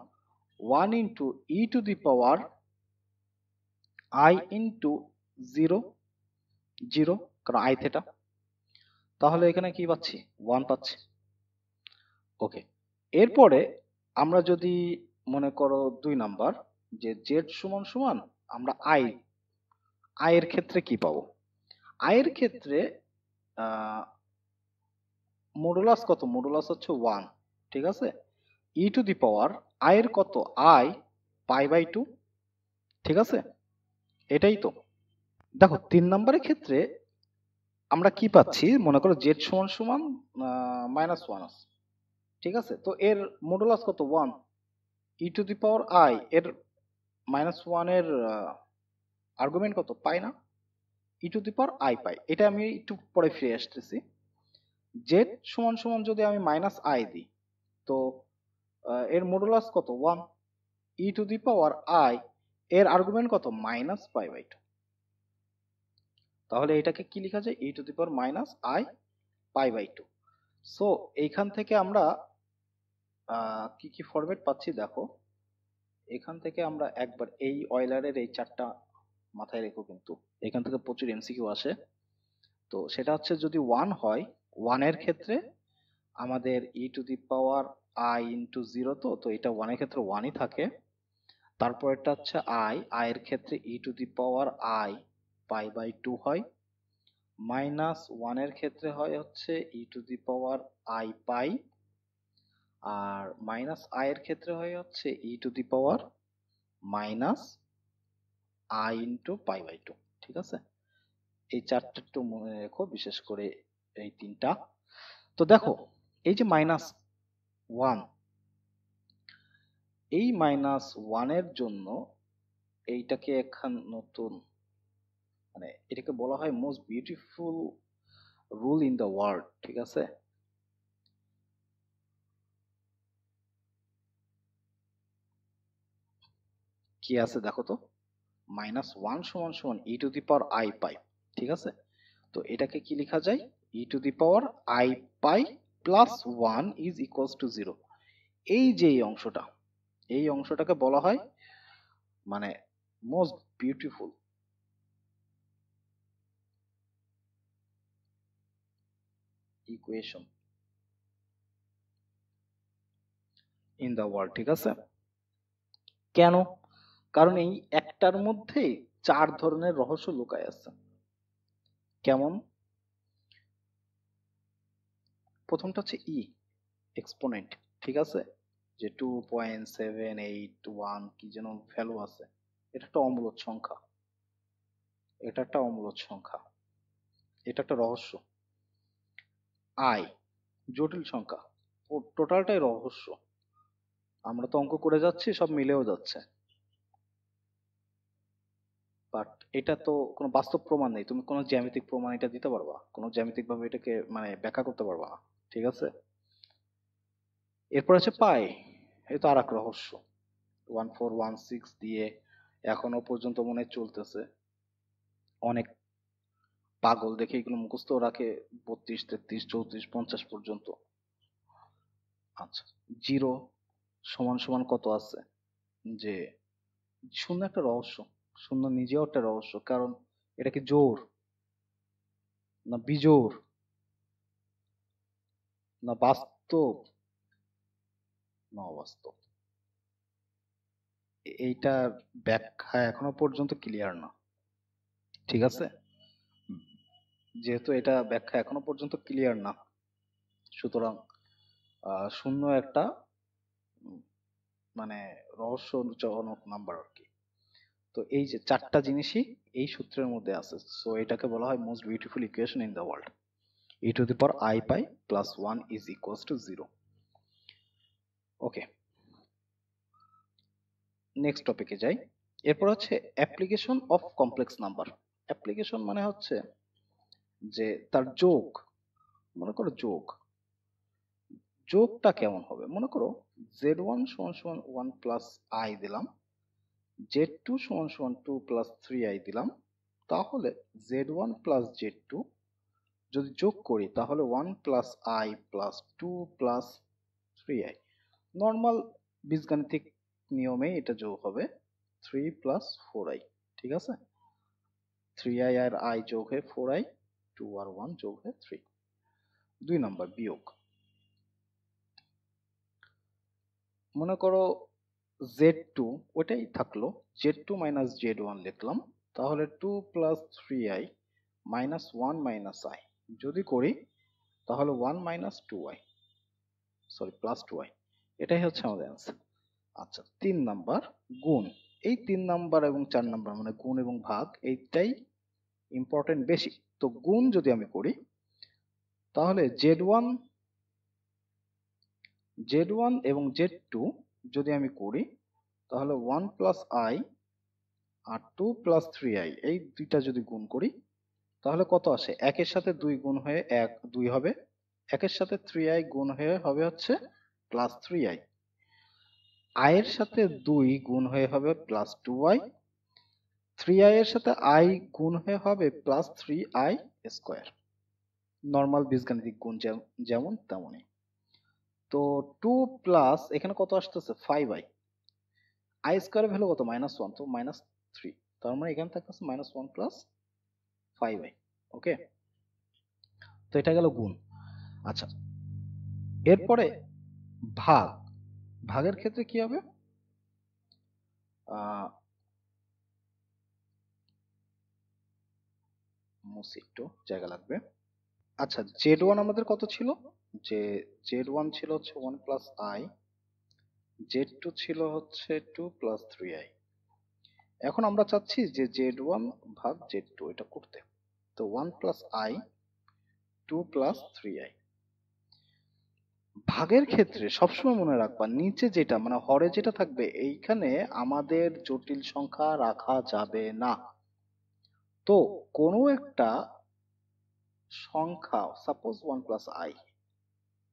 1 into E to the power i into 0, 0, কারণ আই থেটা। তাহলে এখানে কি পাচ্ছি? 1 পাচ্ছি। ওকে, এরপরে আমরা যদি মনে করো 2 নাম্বার, যে জেড সমান সমান আমরা আই এর ক্ষেত্রে কি পাবো? আই এর ক্ষেত্রে মডুলাস কত? মডুলাস হচ্ছে 1, ঠিক আছে। ই টু দি পাওয়ার আই এর কত? আই পাই বাই 2, ঠিক আছে। এটাই তো। দেখো 3 নম্বরের ক্ষেত্রে আমরা কি পাচ্ছি? মনে করো জেড সমান সমান -1 আছে, ঠিক আছে। তো এর মডুলাস কত? 1। E to the power i এর -1 এর আর্গুমেন্ট কত? পাই না? ই টু দি পাওয়ার আই পাই। এটা আমি একটু পরে ফিরে আসতেছি। জেড সমান সমান যদি আমি -i দিই, তো এর মডুলাস কত? 1। E to the power i এর আর্গুমেন্ট কত? -π/2। তাহলে এটাকে কি লেখা যায়? E to the power -i π/2। So এইখান থেকে আমরা কি কি ফরম্যাট পাচ্ছি দেখো। এখান থেকে আমরা একবার এই অয়লারের এই চারটা মাথায় রেখো, কিন্তু এখান থেকে প্রচুর এমসিকিউ আসে। তো সেটা হচ্ছে যদি 1 হয়, 1 এর ক্ষেত্রে আমাদের e to the power i into 0, তো এটা 1 এর ক্ষেত্রে 1ই থাকে। তারপর এটা হচ্ছে আই এর ক্ষেত্রে ই টু দি পাওয়ার আই π/2 হয়। -1 এর ক্ষেত্রে হয় হচ্ছে e to the power i pi. আর আই এর ক্ষেত্রে হয় হচ্ছে e to the power -i into π/2, ঠিক আছে। এই চারটা একটু মনে রেখো, বিশেষ করে এই তিনটা। তো দেখো এই যে -1, এই -1 এর জন্য এইটাকে এখন নতুন, মানে এটাকে বলা হয় most beautiful rule in the world, ঠিক আছে। কি আছে দেখো তো? -1 সমান সমান ই টু দি পাওয়ার আই পাই, ঠিক আছে। তো এটাকে কি লেখা যায়? E to the power i pi plus 1 is equals to 0। এই যে এই অংশটাকে বলা হয় মানে most beautiful equation in the world, ঠিক আছে। কেন? কারণ এই একটার মধ্যে 4 ধরনের রহস্য লুকায় আছে। কেমন? প্রথমটা হচ্ছে এক্সপোনেন্ট, ঠিক আছে, যে 2.781 কি যেন ভ্যালু আছে। এটা একটা অমূলদ সংখ্যা, এটা একটা অমূলদ সংখ্যা, এটা একটা রহস্য। আই জটিল সংখ্যা, ও টোটালটাই রহস্য। আমরা তো অঙ্ক করে যাচ্ছি, সব মিলেও যাচ্ছে, বাট এটা তো কোনো বাস্তব প্রমাণ নেই। তুমি কোনো জ্যামিতিক প্রমাণ এটা দিতে পারবা? কোনো জ্যামিতিক ভাবে এটাকে মানে ব্যাখ্যা করতে পারবা না, ঠিক আছে। এরপর আছে পাই, এটা আর এক রহস্য। 1416 দিয়ে এখনো পর্যন্ত মনে হয় চলতেছে। অনেক পাগল দেখে এগুলো মুখস্থ রাখে 32, 33, 34, 50 পর্যন্ত। আচ্ছা, জিরো সমান সমান কত আছে? যে শূন্য একটা রহস্য, শূন্য নিজেও একটা রহস্য। কারণ এটা কি জোড় না বিজোড় না বাস্তব না অবাস্তব, এইটার ব্যাখ্যা এখনো পর্যন্ত ক্লিয়ার না, ঠিক আছে। যেহেতু এটা ব্যাখ্যা এখনো পর্যন্ত ক্লিয়ার না, সুতরাং শূন্য একটা উম, মানে রহস্যজনক নাম্বার আর কি। তো এই যে চারটা জিনিসই এই সূত্রের মধ্যে আছে। সো এটাকে বলা হয় most beautiful equation in the world. E to the power i pi plus 1 is equals to 0। Okay, next টপিকে যাই। এরপর হচ্ছে application of complex number. Application মানে হচ্ছে যে তার যোগ। মনে করো যোগটা কেমন হবে? মনে করো z1 সমান সমান 1 প্লাস আই দিলাম, z2 সমান সমান 2 প্লাস 3i দিলাম। তাহলে z1 প্লাস z2 যদি যোগ করি তাহলে 1 plus I plus 2 plus 3i। Normal বীজগাণিতিক নিয়মে এটা যোগ হবে 3 প্লাস 4i, ঠিক আছে? 3i আর i যোগ হয়ে 4i, 2 আর 1 যোগ হয়ে 3। 2 নাম্বার বিয়োগ, মনে করো z2 ওটাই থাকলো, z2 মাইনাস z1 লিখলাম, তাহলে 2 plus 3i minus 1 minus i যদি করি তাহলে 1 minus 2i, sorry plus 2i, এটাই হচ্ছে আমাদের অ্যান্সার। আচ্ছা 3 নাম্বার গুণ, এই 3 নাম্বার এবং 4 নাম্বার মানে গুণ এবং ভাগ এইটাই ইম্পর্টেন্ট বেশি। তো গুণ যদি আমি করি তাহলে z1 এবং z2 যদি আমি করি তাহলে 1 plus i R 2 plus 3i এই দুইটা যদি গুণ করি তাহলে কত আসে? একের সাথে 2 গুণ হয়ে 2 হবে, একের সাথে 3i গুণ হয়ে হবে হচ্ছে প্লাস 3i, i এর সাথে 2 গুণ হয়ে হবে প্লাস 2i, 3i এর সাথে i গুণ হয়ে হবে প্লাস 3i স্কোয়ার। নর্মাল বীজগাণিতিক গুণ যেমন তেমনই। তো 2 প্লাস এখানে কত আসতেছে 5i, i স্কোয়ারের ভ্যালু কত? -1, তো -3, তার মানে এখানে থাকতেছে -1 প্লাস 5i। ওকে, তো এটা গেল গুণ। আচ্ছা এরপরে ভাগ, ভাগের ক্ষেত্রে কি হবে? একটু জায়গা লাগবে। আচ্ছা z1 আমাদের কত ছিল? যে z1 ছিল হচ্ছে 1 প্লাস i, z2 ছিল হচ্ছে 2 প্লাস 3i। এখন আমরা চাচ্ছি যে z1 ভাগ z2 এটা করতে, তো 1 প্লাস i, 2 প্লাস 3i। ভাগের ক্ষেত্রে সবসময় মনে রাখবা নিচে যেটা মানে হরে যেটা থাকবে এইখানে আমাদের জটিল সংখ্যা রাখা যাবে না। তো কোনো একটা সংখ্যা সাপোজ 1 প্লাস i,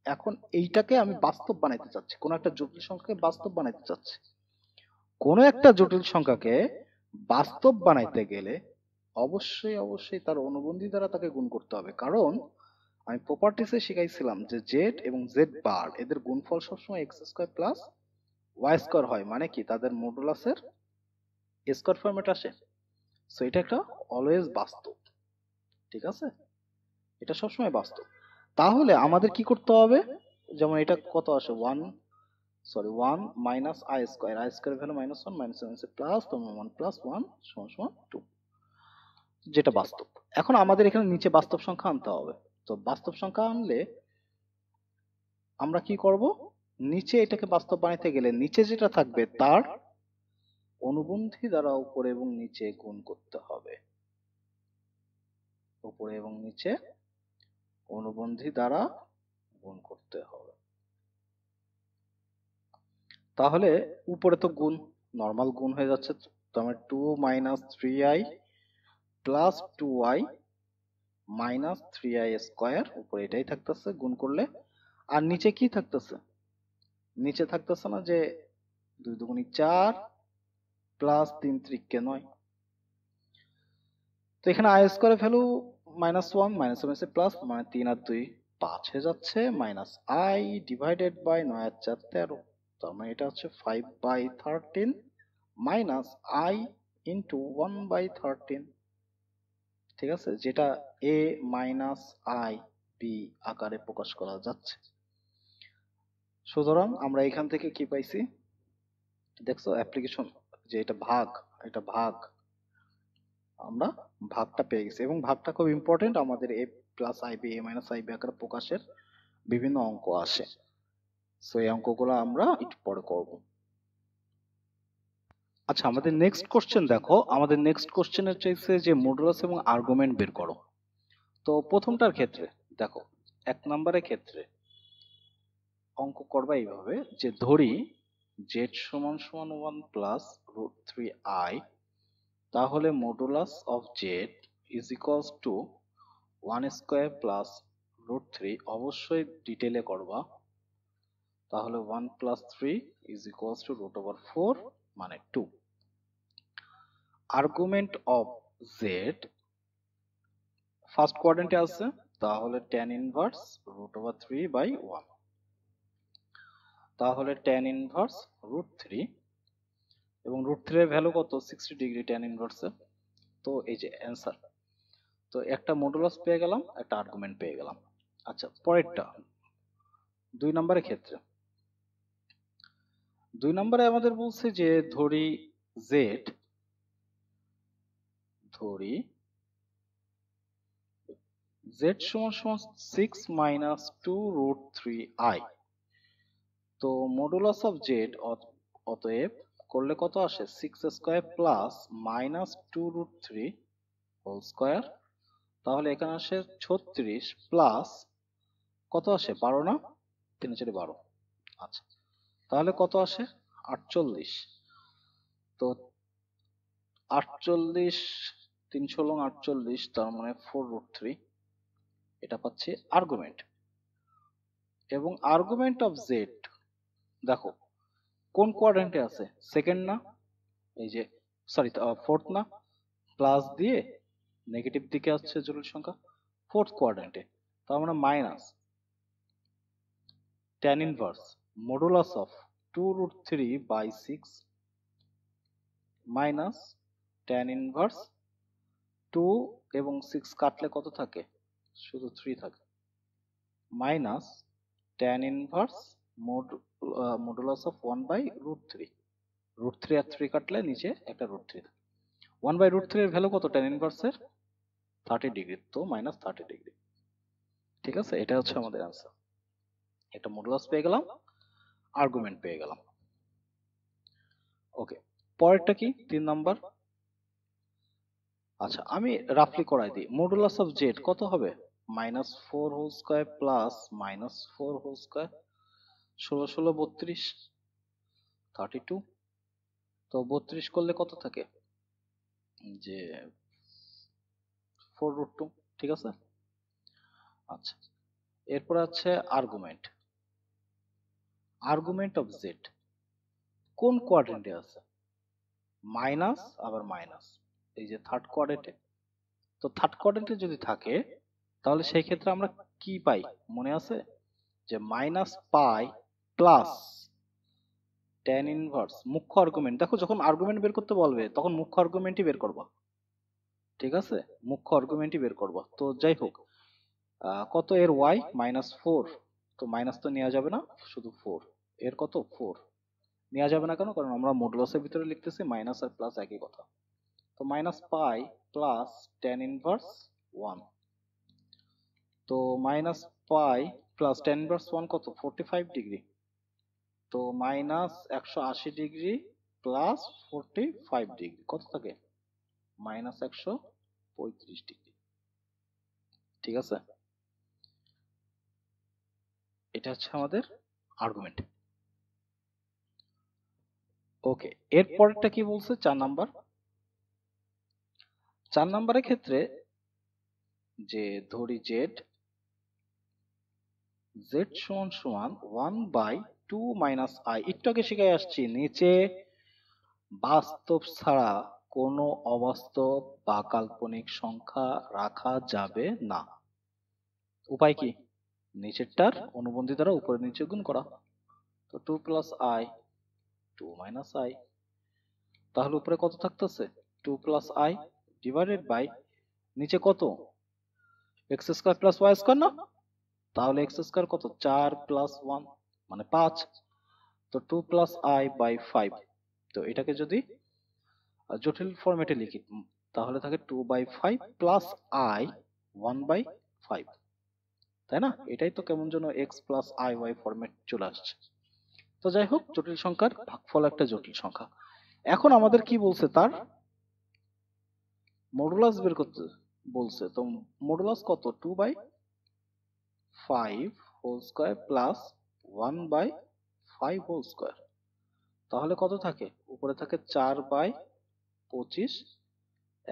এখন এইটাকে আমি বাস্তব বানাইতে চাচ্ছি, কোনো একটা জটিল সংখ্যাকে বাস্তব বানাইতে চাচ্ছি। কোনো একটা জটিল সংখ্যাকে বাস্তব বানাইতে গেলে অবশ্যই অবশ্যই তার অনুবন্ধী দ্বারা তাকে গুণ করতে হবে, কারণ আমি প্রপার্টিসে শিখাইছিলাম যে জেড এবং জেড বার এদের গুণফল সবসময় X square plus Y square হয়, মানে কি তাদের মডুলাসের স্কোয়ার ফরম্যাট আসে। সো এটা একটা অলওয়েজ বাস্তব, ঠিক আছে, এটা সবসময় বাস্তব। তাহলে আমাদের কি করতে হবে? যেমন এটা কত আসে 1 minus i square, i square value -1 minus plus তোমার 1 প্লাস 1 সমান 2, যেটা বাস্তব। এখন আমাদের এখানে নিচে বাস্তব সংখ্যা আনতে হবে। তো বাস্তব সংখ্যা আনলে আমরা কি করব? নিচে এটাকে বাস্তব বানাইতে গেলে নিচে যেটা থাকবে তার অনুবন্ধী দ্বারা উপরে এবং নিচে গুণ করতে হবে, উপরে এবং নিচে অনুবন্ধী দ্বারা গুণ করতে হবে। তাহলে উপরে তো গুণ, নর্মাল গুণ হয়ে যাচ্ছে, তো আমার 2 minus 3i plus 2i minus 3i square, উপরে এটাই থাকতেছে গুণ করলে। আর নিচে কি থাকতেছে? নিচে থাকতেছে না যে 2 দুগুণী 4 প্লাস 3 ত্রিকে 9। তো এখানে i স্কোয়ারের ভ্যালু -1 মাইনাস প্লাস মানে 3 আর 2 5 হয়ে যাচ্ছে, মাইনাস i ডিভাইডেড বাই 9 আর 4 13, তার মানে এটা হচ্ছে 5/13 মাইনাস i ইন্টু 1/13, ঠিক আছে, যেটা a মাইনাস i b আকারে প্রকাশ করা যাচ্ছে। সুতরাং আমরা এখান থেকে কি পাইছি দেখছো অ্যাপ্লিকেশন, যে এটা ভাগ, এটা ভাগ, আমরা ভাগটা পেয়ে গেছি, এবং ভাগটা খুব ইম্পর্টেন্ট, আমাদের a plus I B, a minus I B আকারে প্রকাশের বিভিন্ন অঙ্ক আসে। সো এই অঙ্কগুলো আমরা একটু পরে করব। আচ্ছা আমাদের নেক্সট কোশ্চেন দেখো, আমাদের নেক্সট কোশ্চেনের চাইছে যে মডুলাস এবং আর্গুমেন্ট বের করো। তো প্রথমটার ক্ষেত্রে দেখো 1 নম্বরের ক্ষেত্রে অঙ্ক করবা এইভাবে যে ধরি z সমান সমান 1 প্লাস √3i, তাহলে modulus of z is equals two 1 square plus √3, অবশ্যই ডিটেলে করবা, তাহলে 1 প্লাস 3 ইজ ইকুয়ালস টু √4 মানে 2। আর্গুমেন্ট অফ z ফার্স্ট কোয়াড্রেন্টে আছে, তাহলে tan ইনভার্স √3/1, তাহলে tan ইনভার্স √3 এবং √3 এর ভ্যালু কত 60 ডিগ্রি ট্যান ইনভার্সে। তো এই যে অ্যান্সার। তো একটা মডুলাস পেয়ে গেলাম, একটা আর্গুমেন্ট পেয়ে গেলাম। আচ্ছা পরেরটা 2 নম্বরের ক্ষেত্রে 2 নম্বরে আমাদের বলছে যে ধরি z সমান সমান 6 মাইনাস 2√3i। তো মডুলাস অফ জেড অতএব করলে কত আসে 6 square plus minus 2√3 whole square. তাহলে এখানে আসে 36 প্লাস কত আসে 12 না, 3 4 12। আচ্ছা তাহলে কত আসে 48। তো 48 3 ষোলং 48, তার মানে 4√3, এটা পাচ্ছি আর্গুমেন্ট। এবং আর্গুমেন্ট অফ জেড দেখো কোন কোয়াড্রেন্টে আছে, সেকেন্ড না, এই যে সরি ফোর্থ না, প্লাস দিয়ে নেগেটিভ দিকে আসছে জটিল সংখ্যা, ফোর্থ কোয়াড্রেন্টে। তার মানে minus tan inverse modulus of 2√3/6 minus tan inverse 2 এবং 6 কাটলে কত থাকে, শুধু 3 থাকে, minus tan inverse modulus of 1/√3। √3 আর 3 কাটলে নিচে একটা √3 থাকে। 1/√3 এর ভ্যালু কত tan ইনভার্সের 30 ডিগ্রি, তো মাইনাস 30 ডিগ্রি। ঠিক আছে, এটা হচ্ছে আমাদের অ্যান্সার। একটা মডুলাস পেয়ে গেলাম, আর্গুমেন্ট পেয়ে গেলাম। ওকে, পরেরটা কি 3 নাম্বার। আচ্ছা আমি রাফলি করাই দিই। মডুলাস অফ জেড কত হবে, -4 whole square plus -4 whole square, 16 16 32, 32। তো 32 করলে কত থাকে, যে 4√2। ঠিক আছে। আচ্ছা এরপর আছে আর্গুমেন্ট। আর্গুমেন্ট অফ জেড কোন কোয়াড্রেন্টে আছে, মাইনাস আবার মাইনাস, এই যে থার্ড কোয়াড্রেন্টে। তো থার্ড কোয়াড্রেন্টে যদি থাকে তাহলে সেই ক্ষেত্রে আমরা কি পাই মনে আছে, যে মাইনাস পাই প্লাস tan ইনভার্স মুখ্য আর্গুমেন্ট। দেখো যখন আর্গুমেন্ট বের করতে বলবে তখন মুখ্য আর্গুমেন্টই বের করবা। ঠিক আছে, মুখ্য আর্গুমেন্টই বের করবা। তো যাই হোক কত এর y -4, তো মাইনাস তো নেওয়া যাবে না, শুধু 4। এর কত 4 নেওয়া যাবে না কেন, কারণ আমরা মডুলাসের ভিতরে লিখতেছি, মাইনাস আর প্লাস একই কথা। তো মাইনাস পাই প্লাস tan ইনভার্স 1। তো মাইনাস পাই প্লাস tan ইনভার্স 1 কত 45 ডিগ্রি। তো মাইনাস 180 ডিগ্রি প্লাস 45 ডিগ্রি কত থাকে, মাইনাস 135 ডিগ্রি। ঠিক আছে, এটা হচ্ছে আমাদের আর্গুমেন্ট। ওকে, এর পরেরটা কি বলছে 4 নাম্বার। 4 নাম্বারের ক্ষেত্রে যে ধরি জেড সমান সমান 1/2 মাইনাস আই। একটু আগে শিখাই আসছি, নিচে বাস্তব ছাড়া কোনো অবাস্তব বা কাল্পনিক সংখ্যা রাখা যাবে না। উপায় কি, নিচেরটার অনুবন্ধী দ্বারা উপরে নিচে গুণ করা। তো 2 প্লাস আই 2 মাইনাস আই, তাহলে উপরে কত থাকতেছে 2 প্লাস আই ডিভাইডেড বাই নিচে কত X square plus Y square না, তাহলে এক্স স্কয়ার কত 4 প্লাস 1 মানে 5। তো 2 প্লাস আই বাই 5। তো এটাকে যদি জটিল ফরম্যাটে লিখি তাহলে থাকে 2/5 প্লাস আই 1/5, তাই না? এটাই তো কেমন যেন X plus I Y format চলে আসছে। তো যাই হোক, জটিল সংখ্যার ভাগফল একটা জটিল সংখ্যা। এখন আমাদের কি বলছে, তার মডুলাস বের করতে বলছে। তো মডুলাস কত 2/5 whole square plus 1/5 whole square. তাহলে কত থাকে, উপরে থাকে 4/25,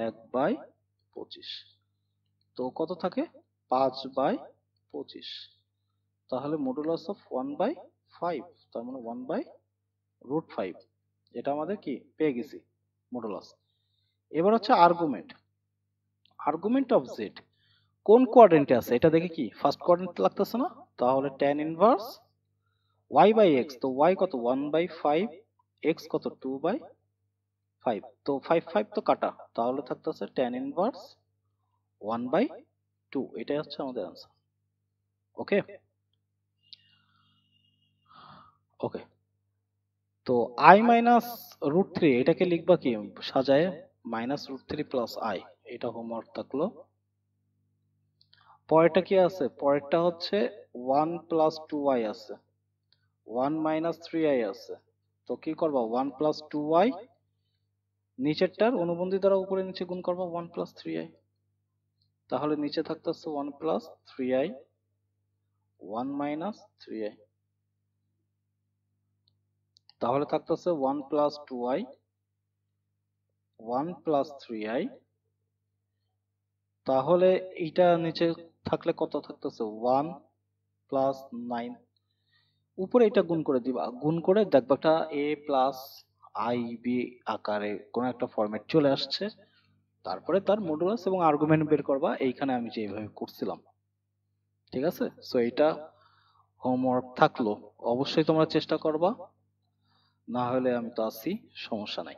1/25। তো কত থাকে 5/25। তাহলে মডুলাস অফ 1/5, তার মানে 1/√5। এটা আমাদের কি পেয়ে গেছি মডুলাস। এবার হচ্ছে আর্গুমেন্ট। আর্গুমেন্ট অফ জেড কোন কোয়াড্রেন্টে আছে এটা দেখে কি ফার্স্ট কোয়াড্রেন্ট লাগতেছে না, তাহলে tan inverse y by x। তো y কত 1/5, x কত 2/5। 5, তো 5 তো কাটা, তাহলে থাকতেছে tan ইনভার্স 1/2, এটাই হচ্ছে আমাদের आंसर। ওকে ওকে, তো i মাইনাস √3 এটাকে লিখবা কি সাজায়, -√3 + i, এটা হোমওয়ার্ক থাকলো। পরেরটা কি আছে, পরেরটা হচ্ছে 1 + 2i আছে, 1 - 3i আছে, তো কি করবা 1 + 2i, নিচেরটার অনুবন্ধী দ্বারা উপরে নিচে গুণ করবা 1 + 3i, তাহলে নিচে থাকতেছে 1 + 3i 1 - 3i, তাহলে থাকতেছে 1 + 2i 1 + 3i, তাহলে এইটা নিচে থাকলে কত থাকতেছে 1 + 9, উপরে এটা গুণ করে দিবা, গুণ করে দেখবা একটা a + ib আকারে কোন একটা ফরম্যাট চলে আসছে, তারপরে তার মডুলাস এবং আর্গুমেন্ট বের করবা, এইখানে আমি যেভাবে করছিলাম। ঠিক আছে, সো এটা হোমওয়ার্ক থাকলো, অবশ্যই তোমরা চেষ্টা করবা, না হলে আমি তো আছি, সমস্যা নাই।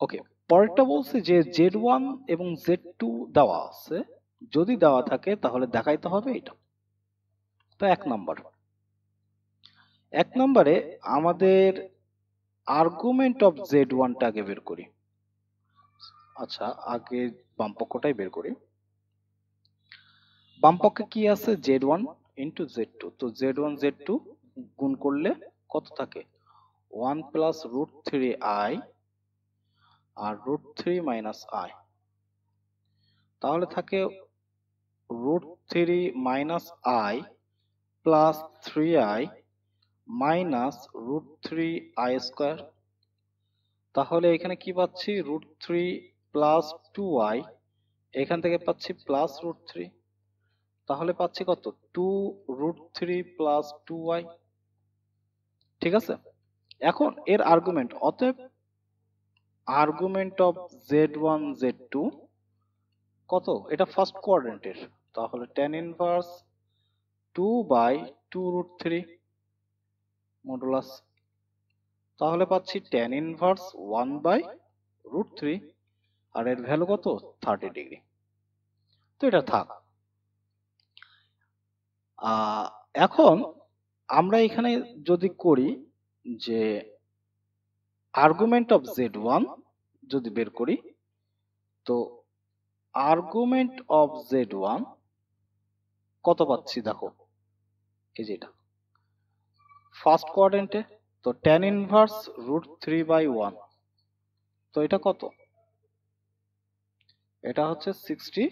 ওকে, পরেরটা বলছে যে Z1 এবং Z2 দেওয়া আছে, যদি দেওয়া থাকে তাহলে দেখাইতে হবে এটা। তো এক নম্বরে আমাদের আর্গুমেন্ট অফ Z1 টা আগে বের করি। আচ্ছা, আগে বাম পক্ষটাই বের করি। বাম পক্ষে কি আছে, Z1 ইন্টু Z2, তো Z1 Z2 গুণ করলে কত থাকে 1 + √3i আর √3 - i, তাহলে থাকে √3 - i plus 3i minus √3i², তাহলে এখানে কি পাচ্ছি √3 প্লাস 2i, এখান থেকে পাচ্ছি প্লাস √3, তাহলে পাচ্ছি কত 2 √3 প্লাস 2i। ঠিক আছে, এখন এর আর্গুমেন্ট, অতএব আর্গুমেন্ট অফ Z1 Z2 কত, এটা ফার্স্ট কোয়াড্রেন্টের, তাহলে tan ইনভার্স 2/2 √3 মডুলাস, তাহলে পাচ্ছি tan ইনভার্স 1/√3, আর এর ভ্যালু কত 30 ডিগ্রি। তো এটা থাক। এখন আমরা এখানে যদি করি যে আর্গুমেন্ট অফ Z1 যদি বের করি, তো আর্গুমেন্ট অফ Z1 কত পাচ্ছি দেখো, এই যে এটা ফার্স্ট কোয়াড্রেন্টে, তো tan ইনভার্স √3/1, তো এটা কত, এটা হচ্ছে 60,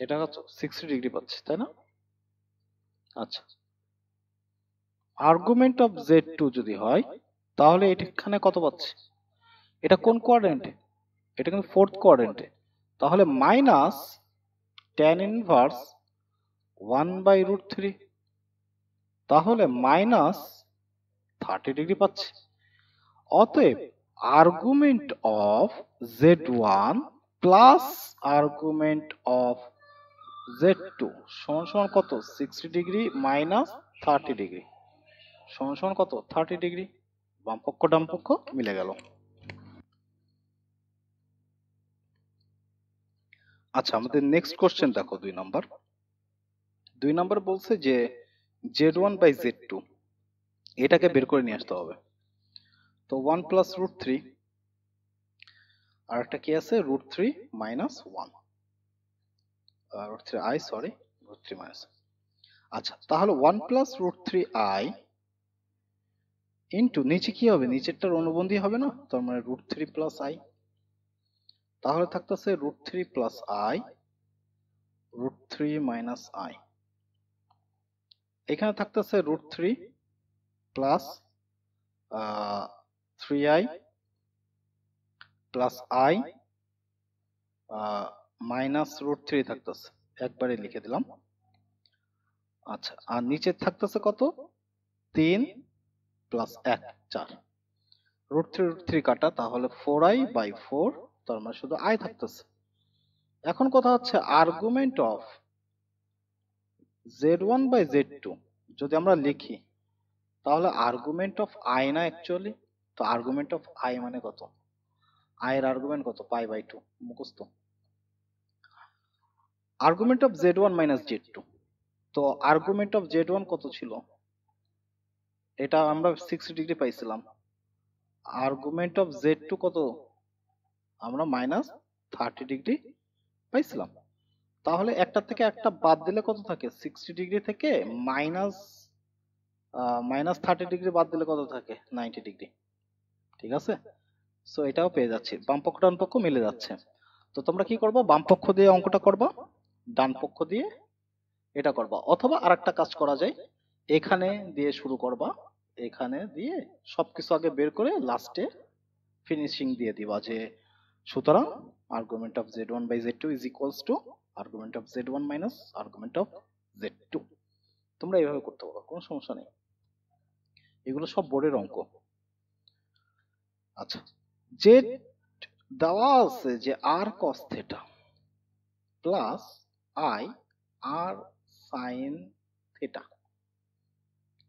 এটা হচ্ছে 60 ডিগ্রি পাচ্ছি, তাই না? আচ্ছা, আর্গুমেন্ট অফ Z2 যদি হয় তাহলে এখানে কত পাচ্ছি, এটা কোন কোয়াড্রেন্টে, এটা কিন্তু ফোর্থ কোয়াড্রেন্টে, তাহলে মাইনাস tan ইনভার্স 1/√3, তাহলে মাইনাস 30 ডিগ্রি পাচ্ছি। অতএব argument of Z1 plus argument of Z2 সমান সমান কত, 60 ডিগ্রি মাইনাস 30 ডিগ্রি সমান সমান কত 30 ডিগ্রি, বাম পক্ষ ডান পক্ষ মিলে গেল। আচ্ছা, আমাদের নেক্সট কোশ্চেন দেখো, 2 নম্বর বলছে যে Z1/Z2 এটাকে বের করে নিয়ে আসতে হবে, তো 1 + √3, আর একটা কি আছে √3 - 1, √3i, সরি, √3 - আচ্ছা, তাহলে 1 + √3i ইন্টু নিচে কি হবে, নিচেরটার অনুবন্ধী হবে না, তার মানে √3 + i, তাহলে থাকতেছে √3 + i √3 - i, এখানে থাকতেছে √3 plus 3i plus i minus √3 থাকতেছে, একবারে লিখে দিলাম। আচ্ছা, আর নিচে থাকতেছে কত 3 প্লাস 1 4, √3 কাটা, তাহলে 4i/4, তার মানে শুধু i থাকতেছে, এখন কথা হচ্ছে argument of z1 by z2 যদি আমরা লিখি তাহলে আর্গুমেন্ট অফ আই না অ্যাকচুয়ালি। তো আর্গুমেন্ট অফ আই মানে কত? আই এর আর্গুমেন্ট কত? পাই বাই 2 মুখস্থ। Argument of z1 minus z2, তো আর্গুমেন্ট অফ z1 কত ছিল? এটা আমরা 60 ডিগ্রি পাইছিলাম। আর্গুমেন্ট অফ z2 কত? আমরা মাইনাস 30 ডিগ্রি পাইছিলাম। তাহলে একটা থেকে একটা বাদ দিলে কত থাকে? 60 ডিগ্রি থেকে মাইনাস 30 ডিগ্রি বাদ দিলে কত থাকে? 90 ডিগ্রি। ঠিক আছে, সো এটাও পেয়ে যাচ্ছি, বাম পক্ষ ডান পক্ষ মিলে যাচ্ছে। তো তোমরা কি করবা? বাম পক্ষ দিয়ে অঙ্কটা করবা, ডান পক্ষ দিয়ে এটা করবা, অথবা আরেকটা কাজ করা যায়, এখানে দিয়ে শুরু করবা, এখানে দিয়ে সবকিছু আগে বের করে লাস্টে ফিনিশিং দিয়ে দিবা যে সুতরাং argument of z1 by z2 is equals to argument of z1 minus argument of z2। তোমরা এইভাবে করতে পারো, কোনো সমস্যা নেই, এগুলো সব বোর্ডের অঙ্ক। আচ্ছা, যে দেওয়া আছে যে r cos theta plus I r sine theta,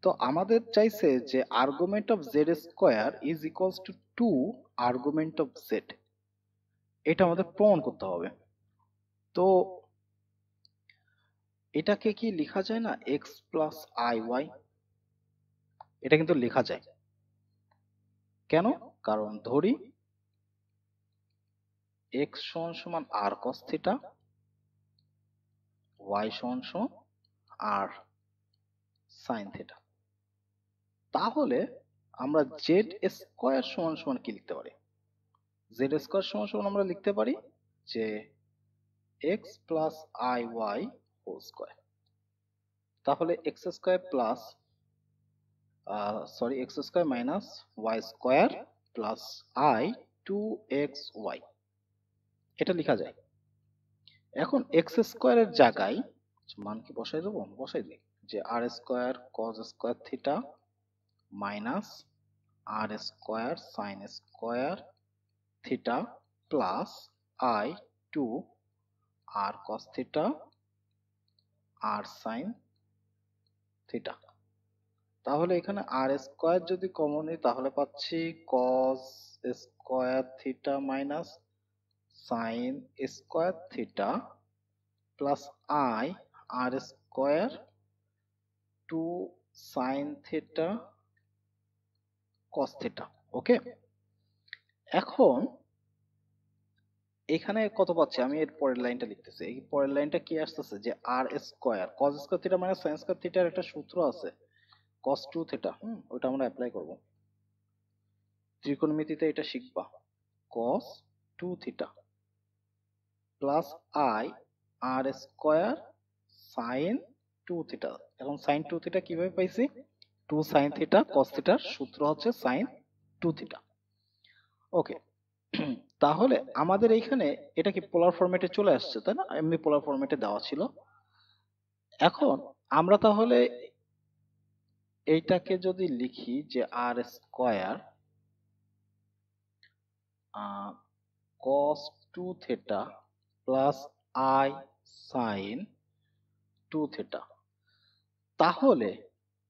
তো আমাদের চাইছে যে argument of z square is equals to 2 argument of z, এটা আমাদের প্রমাণ করতে হবে। তো এটাকে কি লেখা যায় না এক্স প্লাস আই ওয়াই? এটা কিন্তু লেখা যায়। কেন? কারণ ধরি এক্স সমান সমান আর কস থিটা, ওয়াই সমান সমান আর সাইন থিটা, তাহলে আমরা জেড স্কোয়ার সমান সমান কি লিখতে পারি? জেড স্কোয়ার সমান সমান আমরা লিখতে পারি যে x plus I y whole square. তাহলে x square plus x square minus y square plus i 2xy, এটা লেখা যায়। এখন এক্স স্কোয়ারের জায়গায় মান কি বসাই দেবো? বসাই দিই যে r square cos square theta minus r square sine square theta plus i 2 r cos theta r sine theta. তাহলে এখানে আর স্কোয়ার যদি কমন নিই তাহলে পাচ্ছি cos square theta minus sine square theta plus I R square 2 sine theta cos theta. Okay, এখন এখানে কত পাচ্ছি? আমি এর পরের লাইনটা লিখতেছি। এই পরের লাইনটা কি আসতেছে যে r square cos square theta minus sine square থিটার একটা সূত্র আছে কস 2 থিটা, ওটা আমরা অ্যাপ্লাই করব। ত্রিকোণমিতিতে এটা শিখবা, cos 2 theta plus I R square sine 2 theta. এখন সাইন 2 থিটা কিভাবে পাইছি? 2 সাইন থিটা কস থিটার সূত্র হচ্ছে সাইন 2 থিটা। ওকে, তাহলে আমাদের এইখানে এটা কি পোলার ফরম্যাটে চলে আসছে, তাই না? এমনি পোলার ফরম্যাটে দেওয়া ছিল। এখন আমরা তাহলে এইটাকে যদি লিখি যে r square cos 2 theta plus i sine 2 theta, তাহলে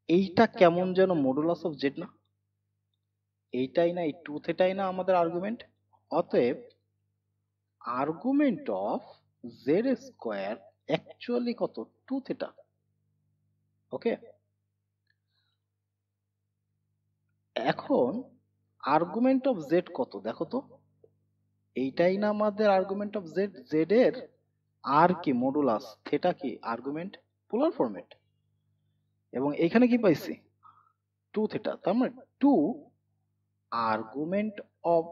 এইটা কেমন যেন মডুলাস অফ জেড না? এইটাই না, এই 2 থিটাই না আমাদের আর্গুমেন্ট। অতএব argument of z square actually কত? 2 থিটা। ওকে, এখন আর্গুমেন্ট অফ জেড কত দেখো তো? এইটাই না আমাদের আর্গুমেন্ট অফ জেড। জেড এর আর কি মডুলাস, থিটা কি আর্গুমেন্ট, পোলার ফরম্যাট, এবং এখানে কি পাইছি? 2 থিটা, তার মানে 2 আর্গুমেন্ট অফ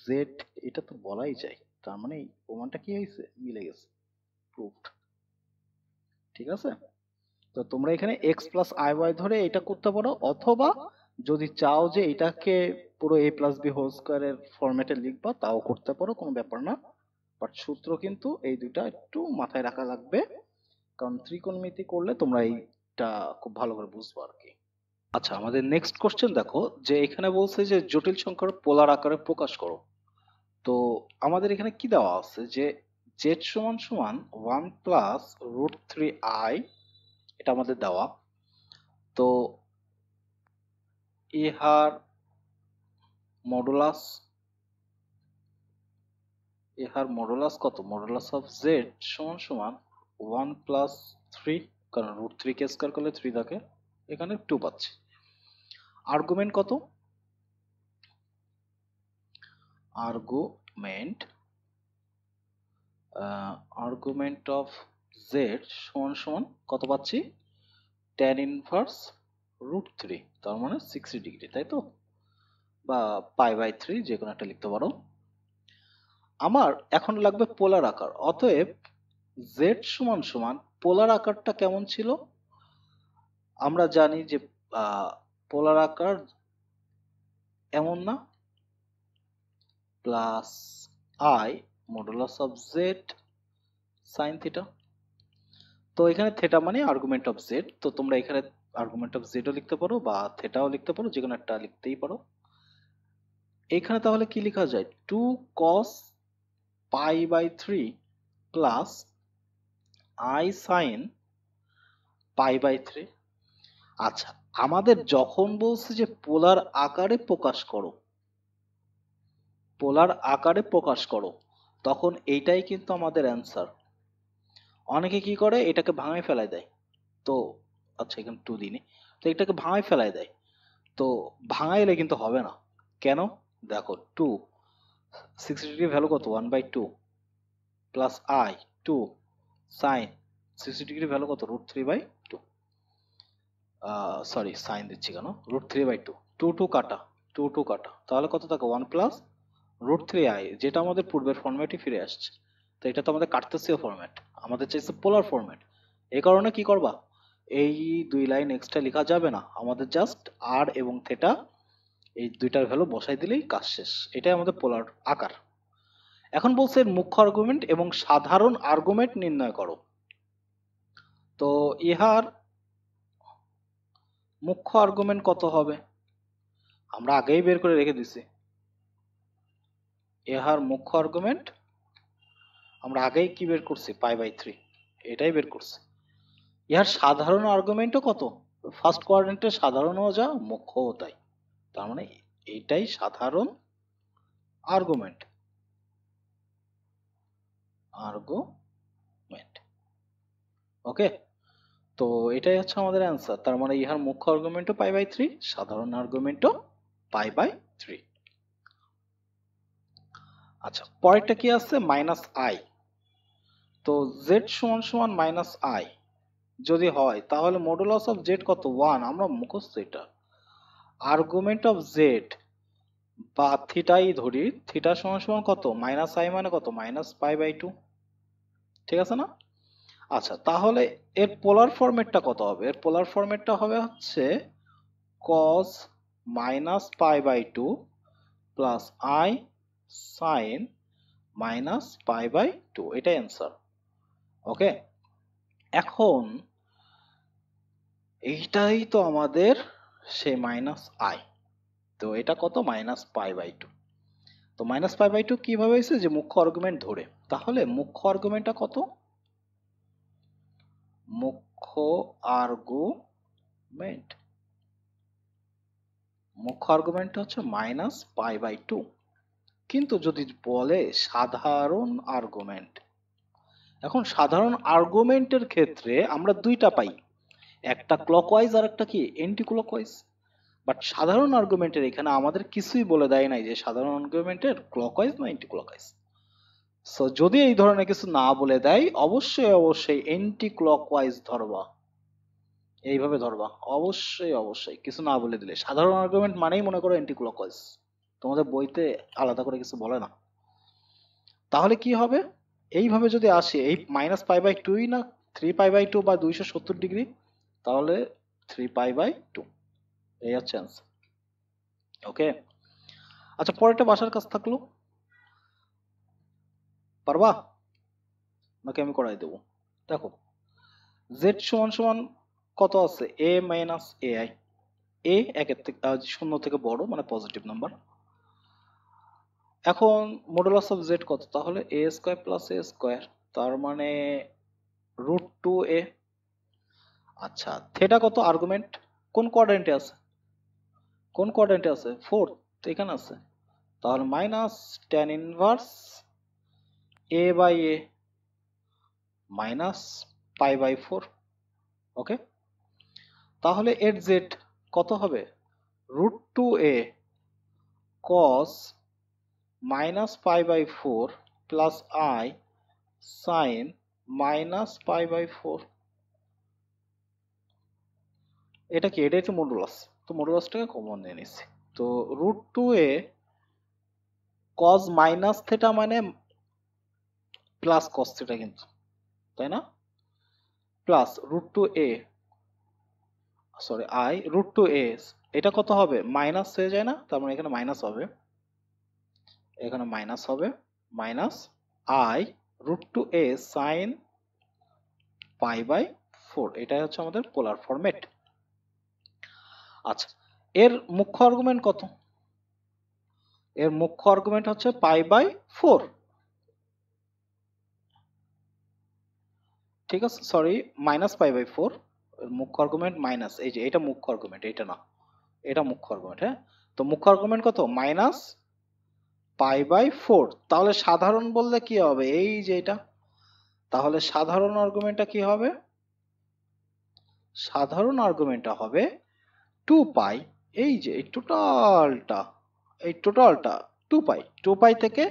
জেড, এটা তো বলাই যায়। তার মানে এই প্রমাণটা কি হয়েছে? মিলে গেছে, প্রুভড। ঠিক আছে, তো তোমরা এখানে এক্স প্লাস আই ওয়াই ধরে এটা করতে পারো, অথবা যদি চাও যে এটাকে পুরো এ প্লাস বি হোল স্কোয়ারের ফরম্যাটে লিখবা তাও করতে পারো, কোনো ব্যাপার না। বাট সূত্র কিন্তু এই দুইটা একটু মাথায় রাখা লাগবে, কারণ ত্রিকোণমিতি করলে তোমরা এইটা খুব ভালো করে বুঝবো আর কি। আচ্ছা, আমাদের নেক্সট কোশ্চেন দেখো, যে এখানে বলছে যে জটিল সংখ্যার পোলার আকারে প্রকাশ করো। তো আমাদের এখানে কি দেওয়া আছে যে জেড সমান সমান 1 প্লাস রুট 3i, এটা আমাদের দেওয়া। তো ইহার মডুলাস কত? মডুলাস অফ জেড সমান সমান 1 প্লাস 3, কারণ রুট 3 কে স্কয়ার করলে 3 থাকে, এখানে 2 পাচ্ছি। আর্গুমেন্ট কত? আর্গুমেন্ট অফ জেড সমান সমান কত পাচ্ছি? tan ইনভার্স রুট 3, তার মানে 60 ডিগ্রি, তাই তো? বা π/3 যে কোনো একটা লিখতে পারো। আমার এখন লাগবে পোলার আকার, অতএব জেড সমান সমান পোলার আকারটা কেমন ছিল? আমরা জানি যে পোলার আকার এমন না, plus I modulus of z sine theta. তো এখানে থেটা মানে আর্গুমেন্ট অফ জেড, তো তোমরা এখানে আর্গুমেন্ট অফ জেডও লিখতে পারো বা থেটাও লিখতে পারো, যে কোনো একটা লিখতেই পারো। এখানে তাহলে কি লেখা যায়? 2 cos π/3 প্লাস i sin π/3। আচ্ছা, আমাদের যখন বলছে যে পোলার আকারে প্রকাশ করো, তখন এইটাই কিন্তু আমাদের অ্যান্সার। অনেকে কি করে, এটাকে ভাঙায় ফেলায় দেয়। তো আচ্ছা, এখানে 2 দিনই, তো এটাকে ভাঙায় ফেলায় দেয়। তো ভাঙাইলে কিন্তু হবে না। কেন? দেখো 2 60 ডিগ্রি ভ্যালু কত? 1/2 plus i 2 sin 60 degree value কত? √3/2। সরি, সাইন দিচ্ছি কেন, √3/2, 2 কাটা, 2 কাটা, তাহলে কত থাকে? 1 প্লাস √3i, যেটা আমাদের পূর্বের ফরম্যাটই ফিরে আসছে। তো এটা তো আমাদের কার্তেসীয় ফরম্যাট, আমাদের চাইছে পোলার ফরম্যাট। এই কারণে কি করবা, এই 2 লাইন এক্সট্রা লেখা যাবে না, আমাদের জাস্ট আর এবং থেটা এই দুইটার ভ্যালু বসাই দিলেই কাজ শেষ। এটাই আমাদের পোলার আকার। এখন বলছে এর মুখ্য আর্গুমেন্ট এবং সাধারণ আর্গুমেন্ট নির্ণয় করো। তো ইহার মুখ্য আর্গুমেন্ট কত হবে? আমরা আগেই বের করে রেখে দিছি। ইহার মুখ্য আর্গুমেন্ট আমরা আগেই কি বের করছি? π/3, এটাই বের করছি। ইহার সাধারণ আর্গুমেন্টও কত? ফার্স্ট কোয়াড্রেন্টের সাধারণও যা, মুখ্যও তাই, তার মানে এইটাই সাধারণ আর্গুমেন্ট। ওকে, তো এটাই হচ্ছে আমাদের অ্যান্সার। তার মানে ইহার মুখ্য আর্গুমেন্টও π/3, সাধারণ আর্গুমেন্টও π/3। আচ্ছা, পরেরটা কি আছে? -i। তো z সমান সমান -i যদি হয়, তাহলে মডুলাস অফ z কত? 1। আমরা মুখস্থ এটা। আর্গুমেন্ট অফ z বা থিটাই ধরি, থিটা সমান সমান কত? -i মানে কত? -π/2, ঠিক আছে না? আচ্ছা, তাহলে এর পোলার ফরম্যাটটা কত হবে? এর পোলার ফরম্যাটটা হবে হচ্ছে cos -π/2 প্লাস i sin -π/2, এটাই অ্যান্সার। ওকে, এখন এইটাই তো আমাদের সেই -i। তো এটা কত? -π/2। তো -π/2 কিভাবে হয়েছে? যে মুখ্য আর্গুমেন্ট ধরে। তাহলে মুখ্য আর্গুমেন্টটা কত? মুখ্য আর্গুমেন্ট হচ্ছে -π/2। কিন্তু যদি বলে সাধারণ আর্গুমেন্ট, এখন সাধারণ আর্গুমেন্টের ক্ষেত্রে আমরা দুইটা পাই, একটা ক্লকওয়াইজ আর একটা কি এন্টি ক্লকওয়াইজ। বাট সাধারণ আর্গুমেন্টের এখানে আমাদের কিছুই বলে দেয় নাই যে সাধারণ আর্গুমেন্টের ক্লকওয়াইজ না এন্টি ক্লকওয়াইজ। সো যদি এই ধরনের কিছু না বলে দেয়, অবশ্যই এন্টি ক্লকওয়াইজ ধরবা, এইভাবে ধরবা। অবশ্যই কিছু না বলে দিলে, সাধারণ আর্গুমেন্ট মানেই মনে করো এন্টি ক্লকওয়াইজ, তোমাদের বইতে আলাদা করে কিছু বলে না। তাহলে কি হবে? এইভাবে যদি আসে, এই -π/2 না 3π/2 বা 270 ডিগ্রি, তাহলে 3π/2, এই হচ্ছে অ্যান্সার। ওকে, আচ্ছা, পরেরটা বাসার কাজ থাকলো, পারবা নাকি আমি করাই দেবো? দেখো z সমান সমান কত আছে? a - ai। a 1 এর থেকে 0 থেকে বড়, মানে পজিটিভ নাম্বার। এখন মডুলাস অফ জেড কত, তাহলে এ স্কোয়ার প্লাস এ স্কোয়ার, তার মানে √2a। আচ্ছা, থেটা কত আর্গুমেন্ট, কোন কোয়াড্রেন্টে আছে, কোন কোয়াড্রেন্টে আছে, ফোর্থ, এখানে আছে, তাহলে minus tan inverse a by a minus π/4। Okay, তাহলে এর জেড কত হবে, √2a cos minus π/4 plus i sine minus π/4। এটা কি, এটাই তো মডুলাস, তো মডুলাসটাকে কমন নিয়ে নিচ্ছি। তো √2a cos মাইনাস থেটা মানে প্লাস cos থেটা কিন্তু, তাই না, plus √2a sorry i √2a, এটা কত হবে, মাইনাস হয়ে যায় না, তার মানে এখানে মাইনাস হবে, এখানে মাইনাস হবে, মাইনাস i √2a সাইন π/4। এটাই হচ্ছে আমাদের পোলার ফরম্যাট। আচ্ছা, এর মুখ্য আর্গুমেন্ট কত, এর মুখ্য আর্গুমেন্ট হচ্ছে π/4, ঠিক আছে, সরি মাইনাস π/4, মুখ্য আর্গুমেন্ট মাইনাস, এই যে এটা মুখ্য আর্গুমেন্ট, এটা না, এটা মুখ্য আর্গুমেন্ট, হ্যাঁ, তো মুখ্য আর্গুমেন্ট কত, মাইনাস π/4। তাহলে সাধারণ বললে কি হবে, এই যে এটা, তাহলে সাধারণ আর্গুমেন্টটা কি হবে, সাধারণ আর্গুমেন্টটা হবে 2π, এই যে এই টোটালটা, এই টোটালটা 2π থেকে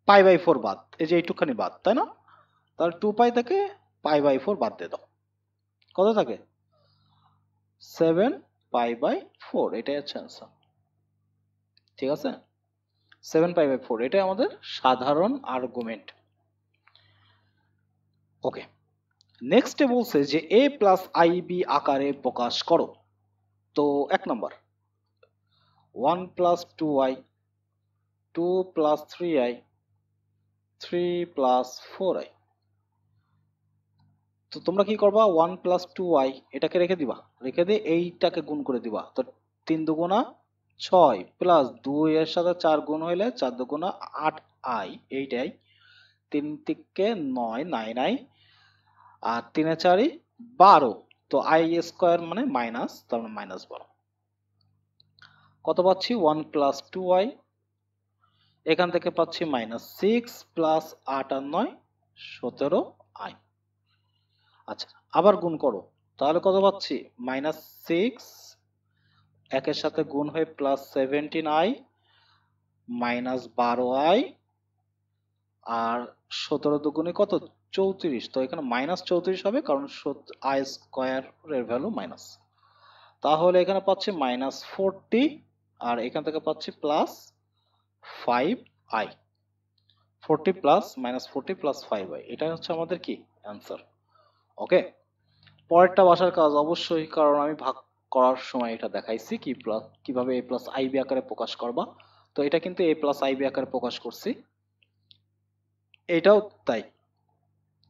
π/4 বাদ, এই যে এইটুখানি বাদ, তাই না, তাহলে 2π থেকে π/4 বাদ দিয়ে দাও, কত থাকে 7π/4, এটাই হচ্ছে অ্যান্সার, ঠিক আছে, 7π/4 এটাই আমাদের সাধারণ আর্গুমেন্ট। ওকে, নেক্সটে বলছে যে a প্লাস ib আকারে প্রকাশ করো। তো 1 নম্বর 1 plus 2i, 2 plus 3i, 3 plus 4i। তো তোমরা কি করবা, 1 প্লাস 2i এটাকে রেখে দিবা, রেখে দিয়ে এইটাকে গুণ করে দিবা, তো 3 দুগুণা 6 প্লাস 2 এর সাথে 4 গুণ হইলে 4 দুগুণা 8i, এইটাই, 3 থেকে 9 9i, আর 3 এ 4 12, তো i স্কয়ার মানে মাইনাস, তার মানে মাইনাস 12, কত পাচ্ছি 1 প্লাস 2i, এখান থেকে পাচ্ছি মাইনাস 6 প্লাস 8 আর 9 17i। আচ্ছা, আবার গুণ করো, তাহলে কত পাচ্ছি মাইনাস 6 একের সাথে গুণ হয়ে প্লাস 17i মাইনাস 12i, আর 17 দুগুণে কত 34, তো এখানে মাইনাস 34 হবে, কারণ i স্কয়ার এর ভ্যালু মাইনাস, তাহলে এখানে পাচ্ছি মাইনাস 40, আর এখান থেকে পাচ্ছি plus 5i, 40 plus minus 40 plus 5i, এটাই হচ্ছে আমাদের কি অ্যান্সার। ওকে, পরেরটা বাসার কাজ অবশ্যই, কারণ আমি ভাগ করার সময় এটা দেখাইছি কি কিভাবে a প্লাস ib আকারে প্রকাশ করবা, তো এটা কিন্তু a প্লাস ib আকারে প্রকাশ করছি, এটাও তাই,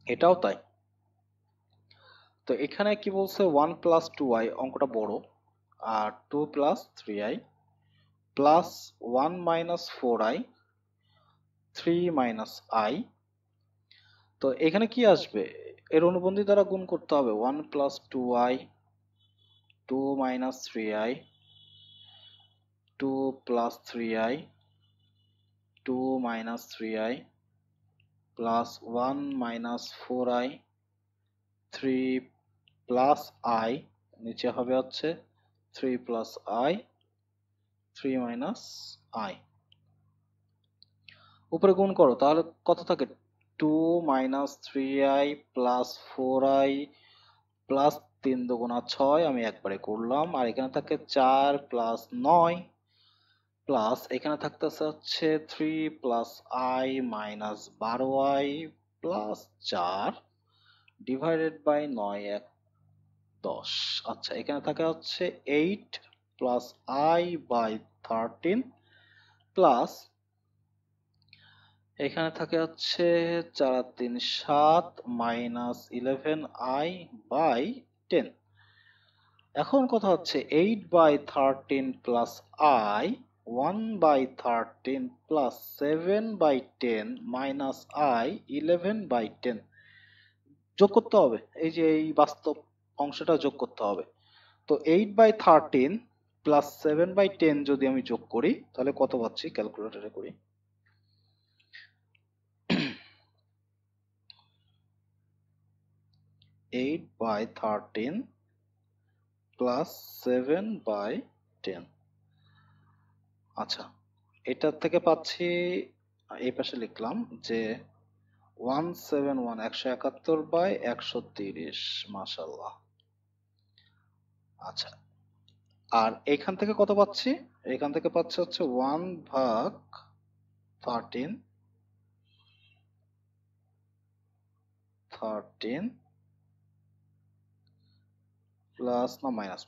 এটাও তাই। তো এখানে কি বলছে 1 প্লাস 2i, অঙ্কটা বড়, আর 2 plus 3i plus 1 minus 4i 3 minus i, তো এখানে কি আসবে, এর অনুবন্ধী দ্বারা গুণ করতে হবে, 1 plus 2i 2 minus 3i 2 plus 3i 2 minus 3i plus 1 minus 4i 3 plus i, নিচে হবে হচ্ছে 3 প্লাস i 3 মাইনাস i, উপরে গুণ করো, তাহলে কত থাকে 2 minus 3i plus 4i plus 3 দুগুণা 6, আমি একবারে করলাম, আর এখানে থাকে 4 প্লাস 9 প্লাস এখানে থাকতেছে হচ্ছে 3 plus i minus 12i plus 4 divided by 9 1 10। আচ্ছা, এখানে থাকে হচ্ছে 8 প্লাস i বাই 13 প্লাস এখানে থাকে হচ্ছে 4 আর 3 7 মাইনাস 11i বাই 10। এখন কথা হচ্ছে 8 by 13 plus i 1/13 plus 7/10 minus I 11/10 যোগ করতে হবে। এই যে এই বাস্তব অংশটা যোগ করতে হবে। তো 8/13 প্লাস 7/10 যদি আমি যোগ করি তাহলে কত পাচ্ছি, ক্যালকুলেটরে করি। 8/13 প্লাস 7/10। আচ্ছা, এটার থেকে পাচ্ছি, এই পাশে লিখলাম যে 171 171/130। মাশাআল্লাহ। আচ্ছা, আর এখান থেকে কত পাচ্ছি, এখান থেকে পাচ্ছি হচ্ছে 1/13 প্লাস না মাইনাস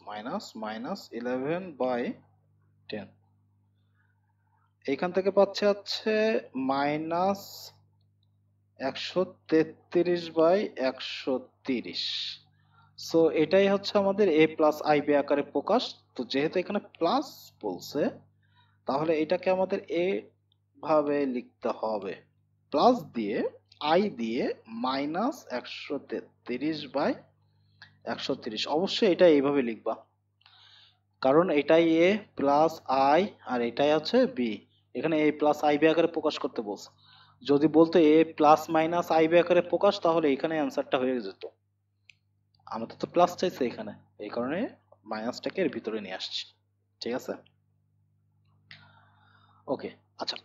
11/10। এইখান থেকে পাচ্ছে হচ্ছে মাইনাস 133/130। সো এটাই হচ্ছে আমাদের a প্লাস আই বি আকারে প্রকাশ। তো যেহেতু এখানে প্লাস বলছে তাহলে এটাকে আমাদের এ ভাবে লিখতে হবে, প্লাস দিয়ে আই দিয়ে মাইনাস 133/130। অবশ্যই এটা এইভাবে লিখবা, কারণ এটাই এ প্লাস আই আর এটাই হচ্ছে বি। এখানে এ প্লাস আই বি আকারে প্রকাশ করতে বলছে। যদি বলতো এ প্লাস মাইনাস আই বি আকারে প্রকাশ তাহলে এখানে অ্যান্সারটা হয়ে যেত। আমাদের তো প্লাস চাইছে এখানে, এই কারণে মাইনাসটাকে এর ভিতরে নিয়ে আসছি। ঠিক আছে, ওকে। আচ্ছা,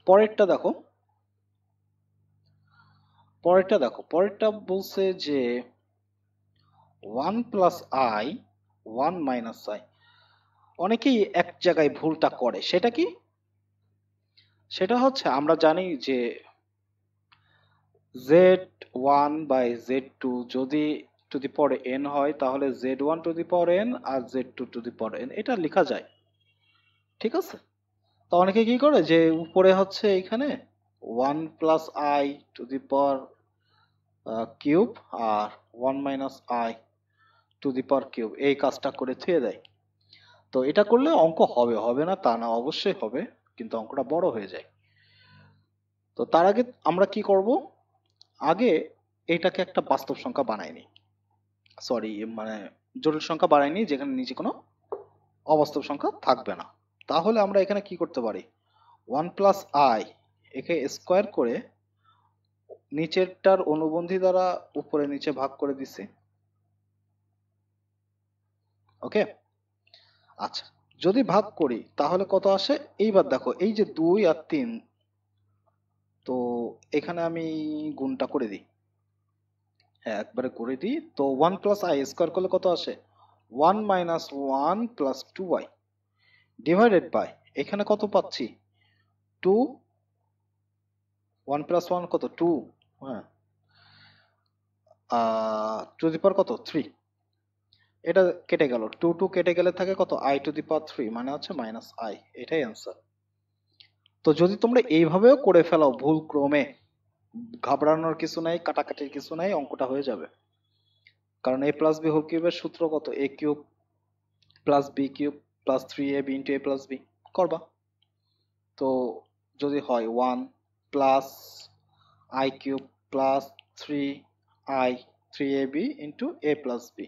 পরেরটা বলছে যে 1 প্লাস আই 1 মাইনাস আই। অনেকেই এক জায়গায় ভুলটা করে, সেটা কি? সেটা হচ্ছে আমরা জানি যে z1 বাই z2 যদি টু দি পাওয়ার n হয় তাহলে z1 to the power n আর z2 to the power n, এটা লেখা যায়। ঠিক আছে, তো অনেকে কি করে যে উপরে হচ্ছে এখানে 1 plus I to the power cube আর 1 minus I to the power cube, এই কাজটা করে থুয়ে দেয়। তো এটা করলে অঙ্ক হবে, হবে না তা না, অবশ্যই হবে, কিন্তু অঙ্কটা বড় হয়ে যায়। তো তার আগে আমরা কি করব, আগে এটাকে একটা বাস্তব সংখ্যা বানাইনি, সরি মানে জটিল সংখ্যা বানাইনি যেখানে নিচে কোনো অবাস্তব সংখ্যা থাকবে না। তাহলে আমরা এখানে কি করতে পারি, 1 প্লাস আই একে স্কোয়ার করে নিচেরটার অনুবন্ধী দ্বারা উপরে নিচে ভাগ করে দিছি। ওকে, আচ্ছা, যদি ভাগ করি তাহলে কত আসে, এইবার দেখো এই যে 2 আর 3, তো এখানে আমি গুণটা করে দিই, হ্যাঁ একবারে করে দিই। তো 1 প্লাস আই স্কোয়ার করলে কত আসে, 1 minus 1 plus 2y divided by, এখানে কত পাচ্ছি 2, 1 প্লাস 1 কত 2, হ্যাঁ টু দি পাওয়ার কত 3, এটা কেটে গেল, 2 2 কেটে গেলে থাকে কত i টু দি পাওয়ার 3, মানে হচ্ছে মাইনাস আই, এটাই অ্যান্সার। তো যদি তোমরা এইভাবেও করে ফেলো ভুল ক্রমে, ঘাবড়ানোর কিছু নাই, কাটাকাটির কিছু নাই, অঙ্কটা হয়ে যাবে। কারণ a প্লাস বি হোল কিউবের সূত্র কত, a cube plus B cube plus 3ab into a plus B করবা। তো যদি হয় 1 plus I cube plus 3i 3ab into a plus B,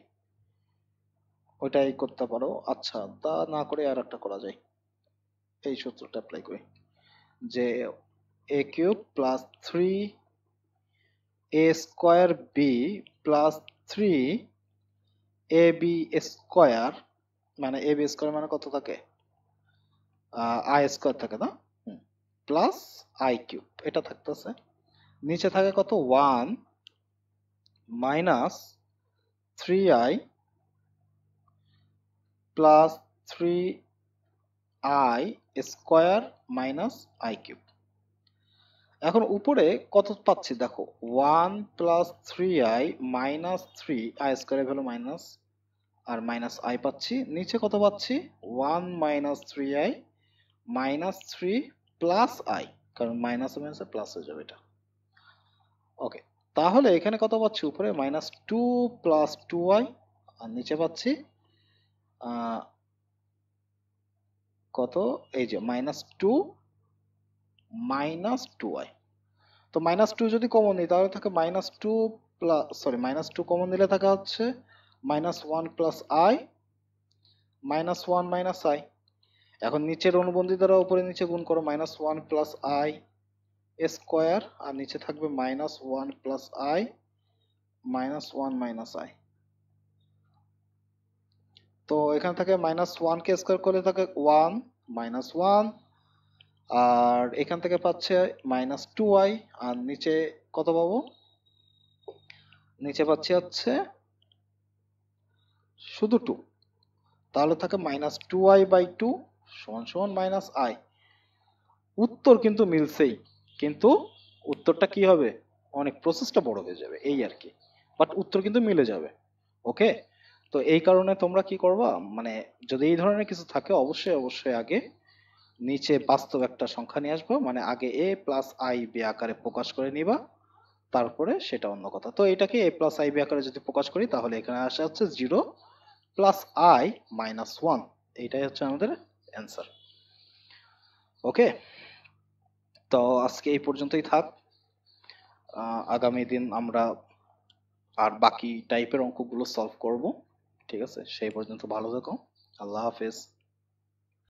ওইটাই করতে পারো। আচ্ছা, তা না করে আর একটা করা যায়, এই সূত্রটা অ্যাপ্লাই করি যে a cube plus 3a square B plus 3ab square, মানে ab স্কোয়ার মানে কত থাকে, আই স্কোয়ার থাকে না, প্লাস আই কিউব, এটা থাকতেছে। নিচে থাকে কত 1 minus 3i plus 3i square minus I cube. এখন উপরে কত পাচ্ছি দেখো, 1 প্লাস 3i মাইনাস 3i স্কোয়ারের ভ্যালু মাইনাস, আর মাইনাস আই পাচ্ছি। নিচে কত পাচ্ছি, 1 minus 3i minus 3 plus I, কারণ মাইনাস মাইনাসে প্লাস হয়ে যাবে এটা। ওকে, তাহলে এখানে কত পাচ্ছি, উপরে মাইনাস 2 প্লাস 2i, আর নিচে পাচ্ছি কত, এই যে -2 -2i। তো -2 যদি কমন নিই তাহলে থাকে -2 প্লাস, সরি -2 কমন নিলে থাকে হচ্ছে -1 প্লাস i -1 i। এখন নিচের অনুবন্ধী দ্বারা উপরে নিচে গুণ করো, -1 প্লাস i স্কোয়ার, আর নিচে থাকবে -1 প্লাস i -1 i। তো এখানে থাকে -1 কে স্কোয়ার করলে থাকে 1 -1, আর এখান থেকে পাচ্ছে -2i, আর নিচে কত পাবো, নিচে পাচ্ছি হচ্ছে শুধু 2। তাহলে থাকে -2i/2 সমান সমান -i। উত্তর কিন্তু মিলছেই, কিন্তু উত্তরটা কি হবে, অনেক প্রসেসটা বড় হয়ে যাবে এই আর কি, বাট উত্তর কিন্তু মিলে যাবে। ওকে, তো এই কারণে তোমরা কি করবা, মানে যদি এই ধরনের কিছু থাকে অবশ্যই অবশ্যই আগে নিচে বাস্তব একটা সংখ্যা নিয়ে আসবা, মানে আগে a প্লাস i b আকারে প্রকাশ করে নিবা, তারপরে সেটা অন্য কথা। তো এটাকে a প্লাস i b আকারে যদি প্রকাশ করি তাহলে এখানে আসে হচ্ছে 0 প্লাস i -1, এইটাই হচ্ছে আমাদের অ্যান্সার। ওকে, তো আজকে এই পর্যন্তই থাক। আগামী দিন আমরা আর বাকি টাইপের অঙ্কগুলো সলভ করব। ঠিক আছে, সেই পর্যন্ত ভালো থেকো। আল্লাহ হাফেজ।